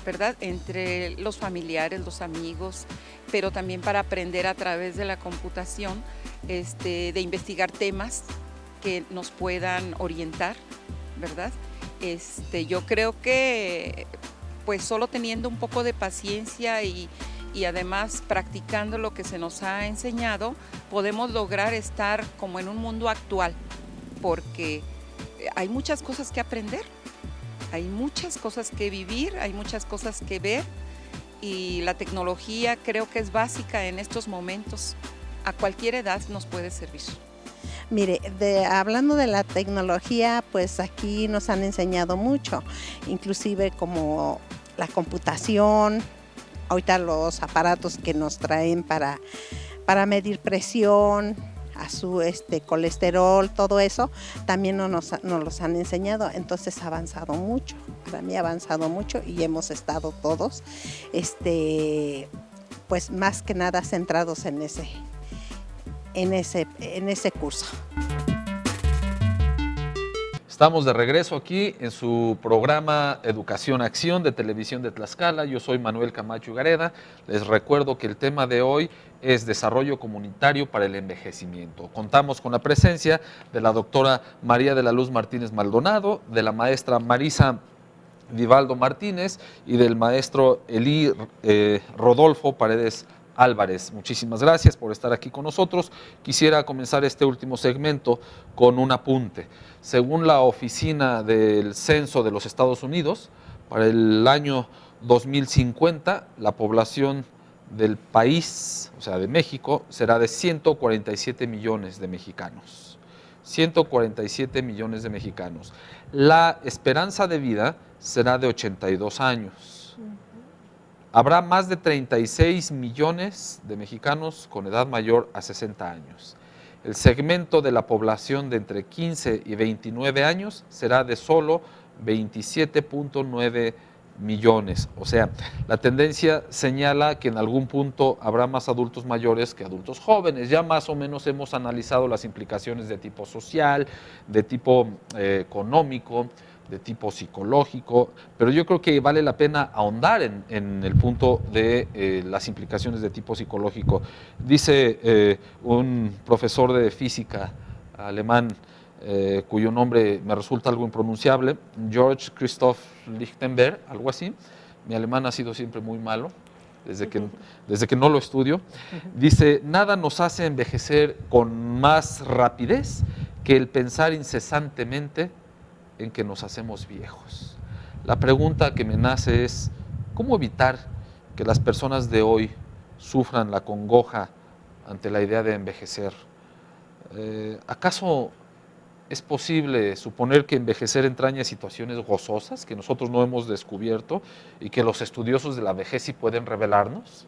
S6: ¿verdad? Entre los familiares, los amigos, pero también para aprender a través de la computación, de investigar temas que nos puedan orientar, ¿verdad? Yo creo que pues solo teniendo un poco de paciencia y además practicando lo que se nos ha enseñado, podemos lograr estar como en un mundo actual, porque hay muchas cosas que aprender, hay muchas cosas que vivir, hay muchas cosas que ver, y la tecnología creo que es básica en estos momentos. A cualquier edad nos puede servir.
S5: Mire, hablando de la tecnología, pues aquí nos han enseñado mucho, inclusive como la computación, ahorita los aparatos que nos traen para medir presión, a su colesterol, todo eso, también nos los han enseñado. Entonces ha avanzado mucho, para mí ha avanzado mucho y hemos estado todos, pues más que nada centrados en ese curso.
S1: Estamos de regreso aquí en su programa Educación Acción de Televisión de Tlaxcala. Yo soy Manuel Camacho Higareda. Les recuerdo que el tema de hoy es desarrollo comunitario para el envejecimiento. Contamos con la presencia de la doctora María de la Luz Martínez Maldonado, de la maestra Marisa Vivaldo Martínez y del maestro Elí Rodolfo Paredes Álvarez. Muchísimas gracias por estar aquí con nosotros. Quisiera comenzar este último segmento con un apunte. Según la Oficina del Censo de los Estados Unidos, para el año 2050, la población del país, o sea, de México, será de 147 millones de mexicanos. 147 millones de mexicanos. La esperanza de vida será de 82 años. Habrá más de 36 millones de mexicanos con edad mayor a 60 años. El segmento de la población de entre 15 y 29 años será de solo 27.9 millones. O sea, la tendencia señala que en algún punto habrá más adultos mayores que adultos jóvenes. Ya más o menos hemos analizado las implicaciones de tipo social, de tipo económico, de tipo psicológico, pero yo creo que vale la pena ahondar en el punto de las implicaciones de tipo psicológico. Dice un profesor de física alemán, cuyo nombre me resulta algo impronunciable, George Christoph Lichtenberg, algo así. Mi alemán ha sido siempre muy malo, desde que no lo estudio. Dice, nada nos hace envejecer con más rapidez que el pensar incesantemente en que nos hacemos viejos. La pregunta que me nace es, ¿cómo evitar que las personas de hoy sufran la congoja ante la idea de envejecer? ¿Acaso es posible suponer que envejecer entraña situaciones gozosas que nosotros no hemos descubierto y que los estudiosos de la vejez sí pueden revelarnos?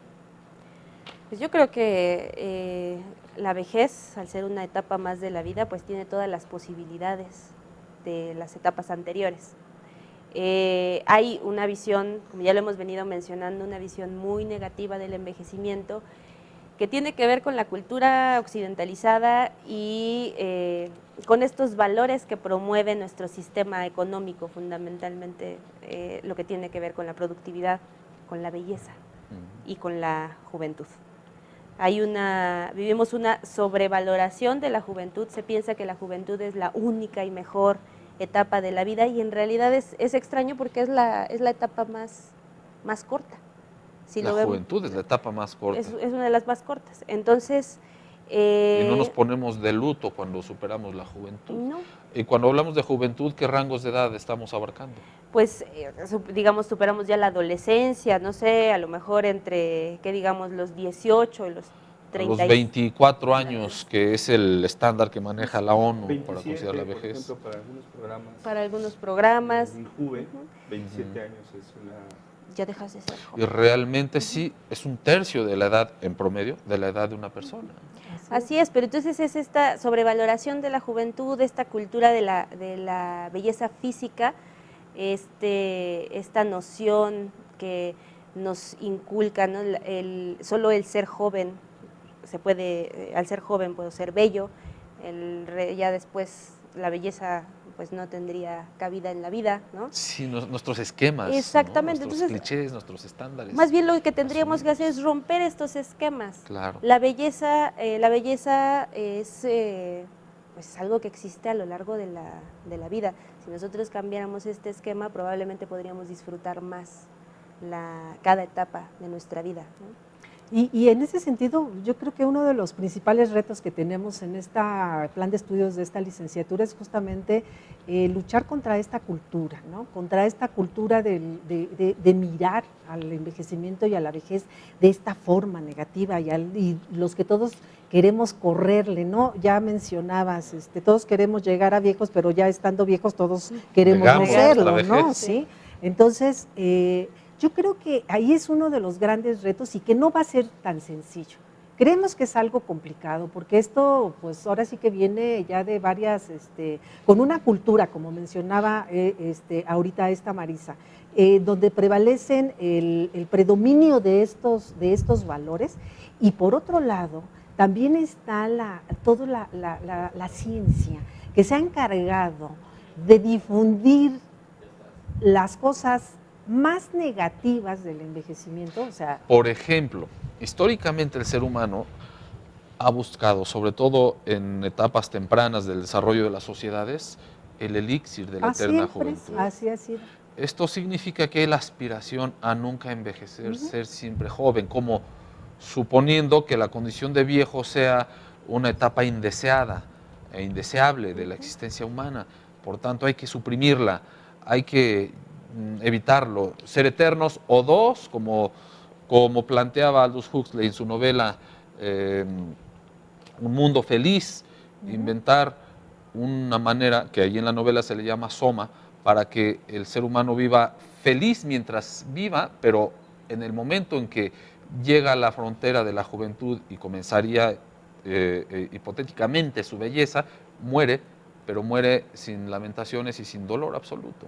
S3: Pues yo creo que la vejez, al ser una etapa más de la vida, pues tiene todas las posibilidades de las etapas anteriores. Hay una visión, como ya lo hemos venido mencionando, una visión muy negativa del envejecimiento que tiene que ver con la cultura occidentalizada y con estos valores que promueve nuestro sistema económico, fundamentalmente lo que tiene que ver con la productividad, con la belleza y con la juventud. Vivimos una sobrevaloración de la juventud, se piensa que la juventud es la única y mejor etapa de la vida y en realidad es extraño porque es la etapa más corta. Si
S1: la juventud es la etapa más corta.
S3: Es una de las más cortas. Entonces,
S1: y no nos ponemos de luto cuando superamos la juventud.
S3: No.
S1: Y cuando hablamos de juventud, ¿qué rangos de edad estamos abarcando?
S3: Pues, digamos, superamos ya la adolescencia, no sé, a lo mejor entre, ¿qué digamos?, los 18 y los 30.
S1: A los 24 años, que es el estándar que maneja la ONU
S7: 27,
S1: para considerar la vejez.
S7: Por ejemplo, para algunos programas.
S3: Para algunos programas.
S7: En Juve, 27 años es una...
S3: Ya dejas de ser joven.
S1: Y realmente sí, es un tercio de la edad, en promedio, de la edad de una persona.
S3: Así es, pero entonces es esta sobrevaloración de la juventud, esta cultura de la belleza física, esta noción que nos inculca, ¿no? Solo el ser joven al ser joven puedo ser bello, ya después la belleza pues no tendría cabida en la vida, ¿no?
S1: Sí, nuestros esquemas,
S3: exactamente,
S1: ¿no? Nuestros
S3: entonces,
S1: clichés, nuestros estándares.
S3: Más bien lo que tendríamos que hacer es romper estos esquemas.
S1: Claro.
S3: La belleza es pues algo que existe a lo largo de la vida. Si nosotros cambiáramos este esquema, probablemente podríamos disfrutar más cada etapa de nuestra vida, ¿no?
S2: Y en ese sentido, yo creo que uno de los principales retos que tenemos en este plan de estudios de esta licenciatura es justamente luchar contra esta cultura, ¿no? Contra esta cultura de mirar al envejecimiento y a la vejez de esta forma negativa y los que todos queremos correrle, ¿no? Ya mencionabas, todos queremos llegar a viejos, pero ya estando viejos todos queremos no serlo, ¿no? ¿Sí? Entonces, yo creo que ahí es uno de los grandes retos y que no va a ser tan sencillo. Creemos que es algo complicado, porque esto, pues ahora sí que viene ya de varias, con una cultura, como mencionaba ahorita esta Marisa, donde prevalecen el predominio de estos valores, y por otro lado, también está toda la ciencia, que se ha encargado de difundir las cosas más negativas del envejecimiento. O sea,
S1: por ejemplo, históricamente el ser humano ha buscado, sobre todo en etapas tempranas del desarrollo de las sociedades, el elixir de la eterna juventud.
S2: Así ha sido.
S1: Esto significa que la aspiración a nunca envejecer, ser siempre joven, como suponiendo que la condición de viejo sea una etapa indeseada e indeseable de la existencia humana. Por tanto, hay que suprimirla, hay que evitarlo, ser eternos, o dos, como planteaba Aldous Huxley en su novela Un mundo feliz, inventar una manera, que ahí en la novela se le llama soma, para que el ser humano viva feliz mientras viva, pero en el momento en que llega a la frontera de la juventud y comenzaría hipotéticamente su belleza, muere, pero muere sin lamentaciones y sin dolor absoluto.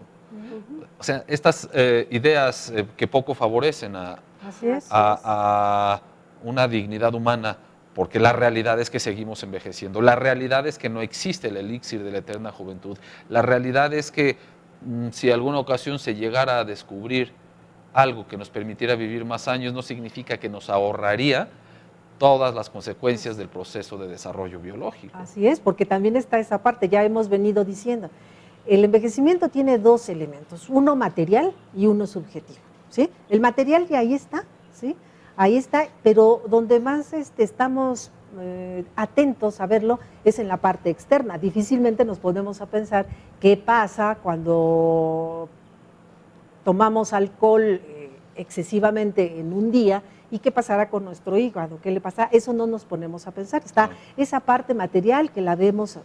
S1: O sea, estas ideas que poco favorecen a una dignidad humana, porque la realidad es que seguimos envejeciendo, la realidad es que no existe el elixir de la eterna juventud, la realidad es que si alguna ocasión se llegara a descubrir algo que nos permitiera vivir más años, no significa que nos ahorraría todas las consecuencias del proceso de desarrollo biológico.
S2: Así es, porque también está esa parte, ya hemos venido diciendo, el envejecimiento tiene dos elementos, uno material y uno subjetivo, ¿sí? El material ya ahí está, ¿sí? Ahí está, pero donde más estamos atentos a verlo es en la parte externa. Difícilmente nos ponemos a pensar qué pasa cuando tomamos alcohol excesivamente en un día y qué pasará con nuestro hígado, qué le pasa. Eso no nos ponemos a pensar. Está esa parte material que la vemos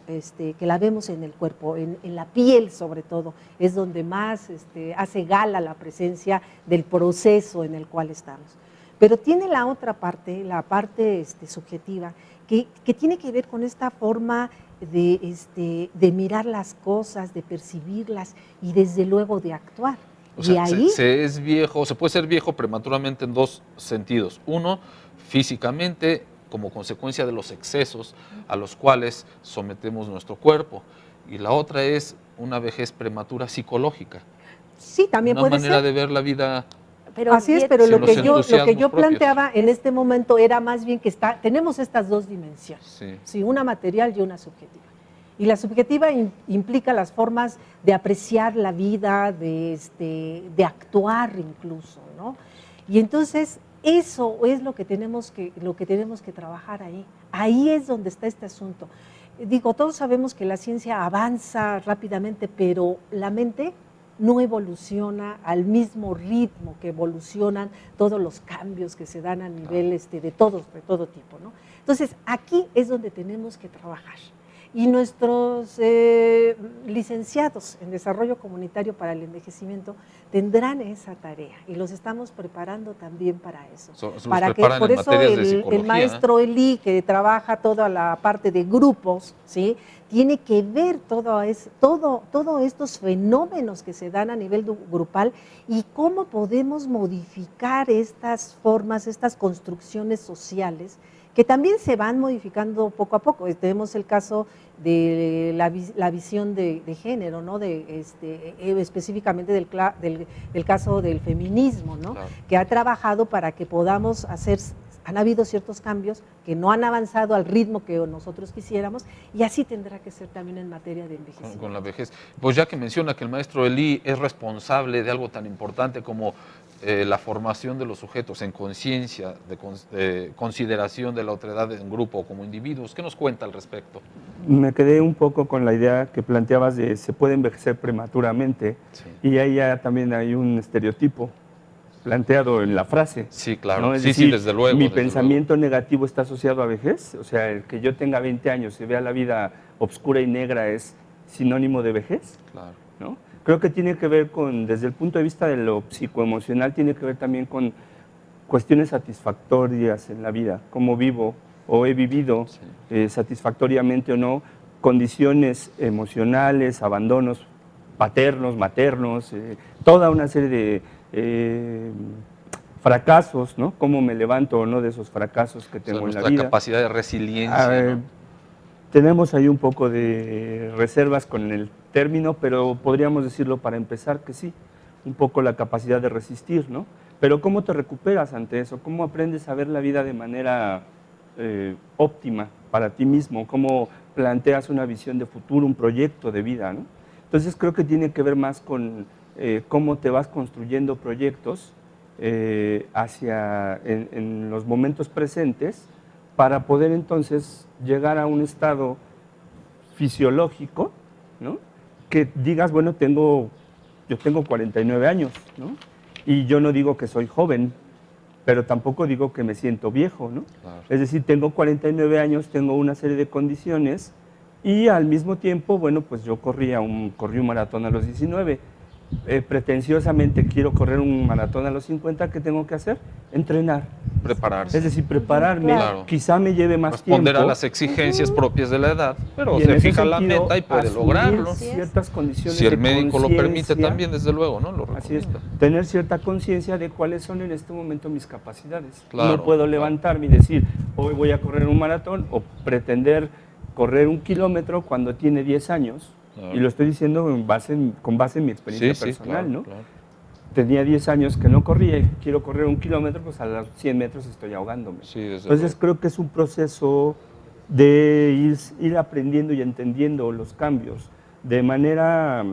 S2: en el cuerpo, en la piel sobre todo, es donde más hace gala la presencia del proceso en el cual estamos. Pero tiene la otra parte, la parte subjetiva, que tiene que ver con esta forma de mirar las cosas, de percibirlas y desde luego de actuar.
S1: O sea,
S2: ahí
S1: se puede ser viejo prematuramente en dos sentidos. Uno, físicamente, como consecuencia de los excesos a los cuales sometemos nuestro cuerpo. Y la otra es una vejez prematura psicológica.
S2: Sí, también puede ser.
S1: Una manera de ver la vida.
S2: Pero así es, pero lo que yo planteaba en este momento era más bien que tenemos estas dos dimensiones, sí, una material y una subjetiva. Y la subjetiva implica las formas de apreciar la vida, de actuar incluso, ¿no? Y entonces eso es lo que tenemos que trabajar ahí. Ahí es donde está este asunto. Digo, todos sabemos que la ciencia avanza rápidamente, pero la mente no evoluciona al mismo ritmo que evolucionan todos los cambios que se dan a nivel de todo tipo, ¿no? Entonces, aquí es donde tenemos que trabajar. Y nuestros licenciados en Desarrollo Comunitario para el Envejecimiento tendrán esa tarea y los estamos preparando también para eso. Para que, por eso el maestro Eli, que trabaja toda la parte de grupos, ¿sí?, tiene que ver todos estos fenómenos que se dan a nivel grupal y cómo podemos modificar estas formas, estas construcciones sociales que también se van modificando poco a poco. Tenemos el caso de la visión de género, ¿no? Específicamente del caso del feminismo, ¿no? Claro. Que ha trabajado para que podamos han habido ciertos cambios que no han avanzado al ritmo que nosotros quisiéramos, y así tendrá que ser también en materia de envejecimiento.
S1: Con la vejez. Pues ya que menciona que el maestro Eli es responsable de algo tan importante como la formación de los sujetos en conciencia, de consideración de la otredad en grupo como individuos, ¿qué nos cuenta al respecto?
S7: Me quedé un poco con la idea que planteabas de se puede envejecer prematuramente, y ahí ya también hay un estereotipo planteado en la frase.
S1: Sí, claro.
S7: ¿no? Es decir, desde luego. Mi pensamiento negativo está asociado a vejez, o sea, el que yo tenga 20 años y vea la vida oscura y negra es sinónimo de vejez.
S1: Claro.
S7: ¿No? Creo que tiene que ver desde el punto de vista de lo psicoemocional, tiene que ver también con cuestiones satisfactorias en la vida, cómo vivo o he vivido satisfactoriamente o no, condiciones emocionales, abandonos paternos, maternos, toda una serie de fracasos, ¿no? Cómo me levanto o no de esos fracasos que tengo en la vida.
S1: Nuestra capacidad de resiliencia, ¿no?
S7: Tenemos ahí un poco de reservas con el término, pero podríamos decirlo para empezar que sí, un poco la capacidad de resistir, ¿no? Pero ¿cómo te recuperas ante eso? ¿Cómo aprendes a ver la vida de manera óptima para ti mismo? ¿Cómo planteas una visión de futuro, un proyecto de vida, ¿no? Entonces creo que tiene que ver más con cómo te vas construyendo proyectos en los momentos presentes para poder entonces llegar a un estado fisiológico, ¿no? Que digas, bueno, yo tengo 49 años, ¿no? Y yo no digo que soy joven, pero tampoco digo que me siento viejo, ¿no? Claro. Es decir, tengo 49 años, tengo una serie de condiciones y al mismo tiempo, bueno, pues yo corrí un maratón a los 19. Pretenciosamente quiero correr un maratón a los 50, ¿qué tengo que hacer? Entrenar.
S1: Prepararse.
S7: Es decir, prepararme,
S1: claro.
S7: Quizá me lleve más tiempo.
S1: Responder a las exigencias propias de la edad, pero se fija la meta y puede lograrlo.
S7: Ciertas condiciones
S1: si el médico lo permite también, desde luego, ¿no? Lo
S7: así es, tener cierta conciencia de cuáles son en este momento mis capacidades.
S1: Claro,
S7: no puedo levantarme y decir, hoy voy a correr un maratón o pretender correr 1 kilómetro cuando tiene 10 años. Claro. Y lo estoy diciendo con base en mi experiencia personal,
S1: claro,
S7: ¿no?
S1: Claro.
S7: Tenía 10 años que no corría y quiero correr 1 kilómetro, pues a los 100 metros estoy ahogándome. Entonces creo que es un proceso de ir aprendiendo y entendiendo los cambios de manera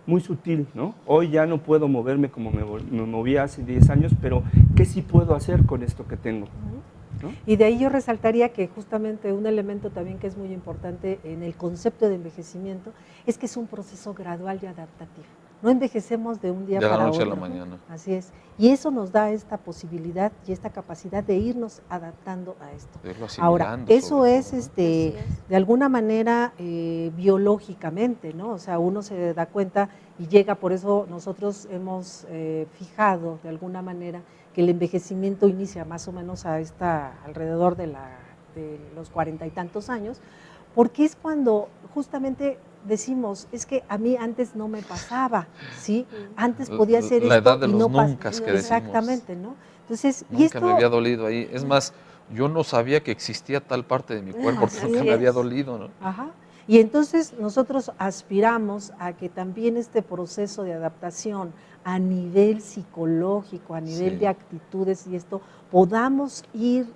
S7: muy sutil, ¿no? Hoy ya no puedo moverme como me movía hace 10 años, pero ¿qué sí puedo hacer con esto que tengo? ¿No?
S2: Y de ahí yo resaltaría que justamente un elemento también que es muy importante en el concepto de envejecimiento es que es un proceso gradual y adaptativo. No envejecemos de un día para otro.
S1: De la noche a la mañana.
S2: Así es. Y eso nos da esta posibilidad y esta capacidad de irnos adaptando a esto. Ahora, eso es de alguna manera biológicamente, ¿no? O sea, uno se da cuenta y llega, por eso nosotros hemos fijado de alguna manera que el envejecimiento inicia más o menos alrededor de los 40 y tantos años, porque es cuando justamente decimos, es que a mí antes no me pasaba, ¿sí? Antes podía hacer
S1: la
S2: esto
S1: edad de los
S2: y no
S1: nunca que decimos.
S2: Exactamente, ¿no? Entonces,
S1: nunca
S2: y esto
S1: me había dolido ahí. Es más, yo no sabía que existía tal parte de mi cuerpo porque nunca me había dolido, ¿no?
S2: Ajá. Y entonces nosotros aspiramos a que también este proceso de adaptación a nivel psicológico, a nivel de actitudes y esto, podamos ir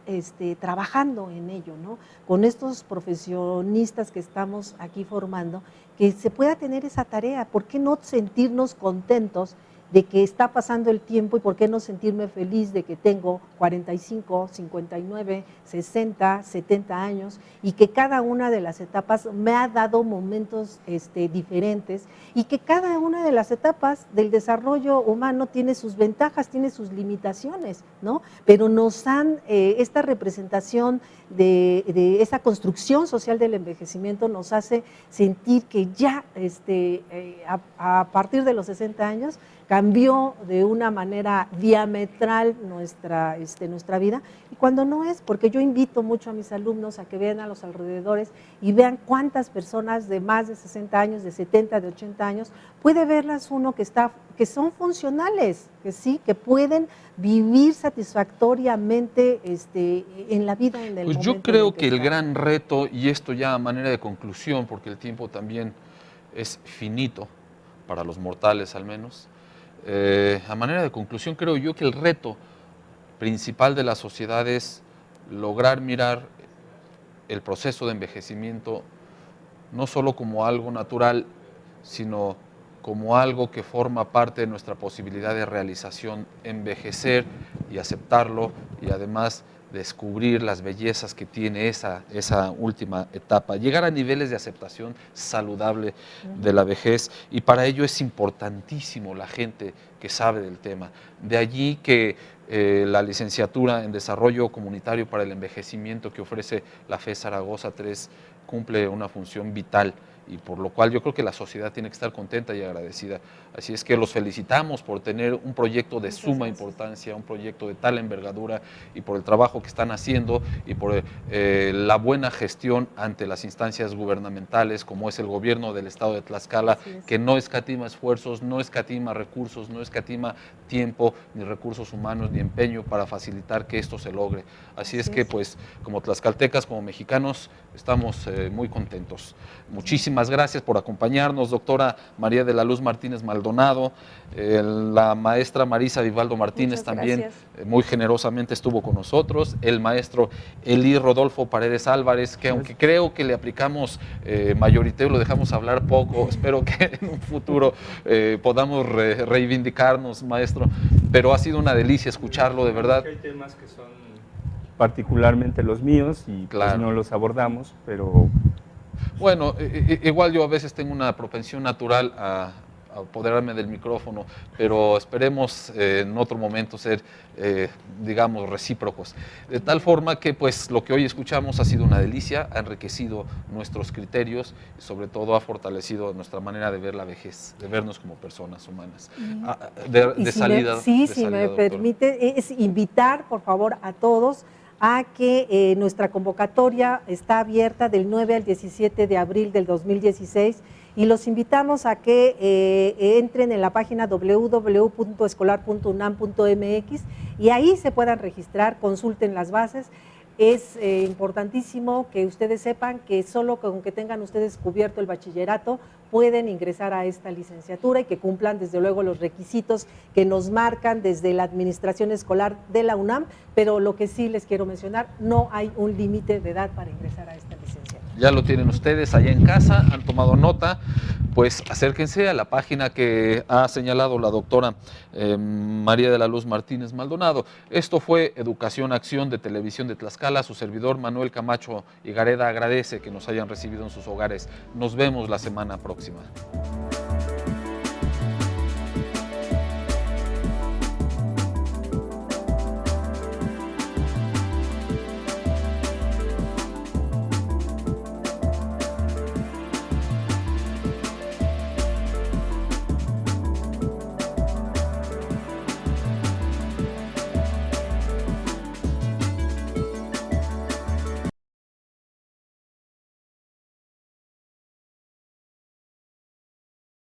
S2: trabajando en ello, ¿no? Con estos profesionistas que estamos aquí formando, que se pueda tener esa tarea. ¿Por qué no sentirnos contentos de que está pasando el tiempo y por qué no sentirme feliz de que tengo 45, 59, 60, 70 años y que cada una de las etapas me ha dado momentos diferentes y que cada una de las etapas del desarrollo humano tiene sus ventajas, tiene sus limitaciones, ¿no? Pero nos dan esta representación de esa construcción social del envejecimiento nos hace sentir que ya a partir de los 60 años cambió de una manera diametral nuestra vida, y cuando no es, porque yo invito mucho a mis alumnos a que vean a los alrededores y vean cuántas personas de más de 60 años, de 70, de 80 años, puede verlas uno que son funcionales, que sí, que pueden vivir satisfactoriamente en la vida, en el
S1: Pues
S2: momento
S1: yo creo que el
S2: está.
S1: gran reto, y esto ya a manera de conclusión, porque el tiempo también es finito, para los mortales al menos, a manera de conclusión creo yo que el reto principal de la sociedad es lograr mirar el proceso de envejecimiento no solo como algo natural, sino como algo que forma parte de nuestra posibilidad de realización, envejecer y aceptarlo, y además descubrir las bellezas que tiene esa última etapa, llegar a niveles de aceptación saludable de la vejez, y para ello es importantísimo la gente que sabe del tema. De allí que la licenciatura en Desarrollo Comunitario para el Envejecimiento que ofrece la FES Zaragoza 3 cumple una función vital y por lo cual yo creo que la sociedad tiene que estar contenta y agradecida. Así es que los felicitamos por tener un proyecto de suma importancia, un proyecto de tal envergadura y por el trabajo que están haciendo y por la buena gestión ante las instancias gubernamentales como es el gobierno del estado de Tlaxcala, que no escatima esfuerzos, no escatima recursos, no escatima tiempo, ni recursos humanos, ni empeño para facilitar que esto se logre. Así es que pues como tlaxcaltecas, como mexicanos, estamos muy contentos. Muchísimas gracias por acompañarnos, doctora María de la Luz Martínez Maldonado, la maestra Marisa Vivaldo Martínez también muy generosamente estuvo con nosotros, el maestro Elí Rodolfo Paredes Álvarez, que aunque creo que le aplicamos mayoriteo, lo dejamos hablar poco, espero que en un futuro podamos reivindicarnos, maestro, pero ha sido una delicia escucharlo, de verdad.
S7: Hay temas que son particularmente los míos y
S1: claro,
S7: pues no los abordamos, pero...
S1: Bueno, igual yo a veces tengo una propensión natural a apoderarme del micrófono, pero esperemos en otro momento ser, digamos, recíprocos. De tal forma que pues lo que hoy escuchamos ha sido una delicia, ha enriquecido nuestros criterios y sobre todo ha fortalecido nuestra manera de ver la vejez, de vernos como personas humanas. De salida.
S2: Si me permite, es invitar por favor a todos a que nuestra convocatoria está abierta del 9 al 17 de abril del 2016 y los invitamos a que entren en la página www.escolar.unam.mx y ahí se puedan registrar, consulten las bases. Es importantísimo que ustedes sepan que solo con que tengan ustedes cubierto el bachillerato pueden ingresar a esta licenciatura y que cumplan desde luego los requisitos que nos marcan desde la administración escolar de la UNAM, pero lo que sí les quiero mencionar, no hay un límite de edad para ingresar a esta licenciatura.
S1: Ya lo tienen ustedes allá en casa, han tomado nota, pues acérquense a la página que ha señalado la doctora María de la Luz Martínez Maldonado. Esto fue Educación Acción de Televisión de Tlaxcala. Su servidor Manuel Camacho Higareda agradece que nos hayan recibido en sus hogares. Nos vemos la semana próxima.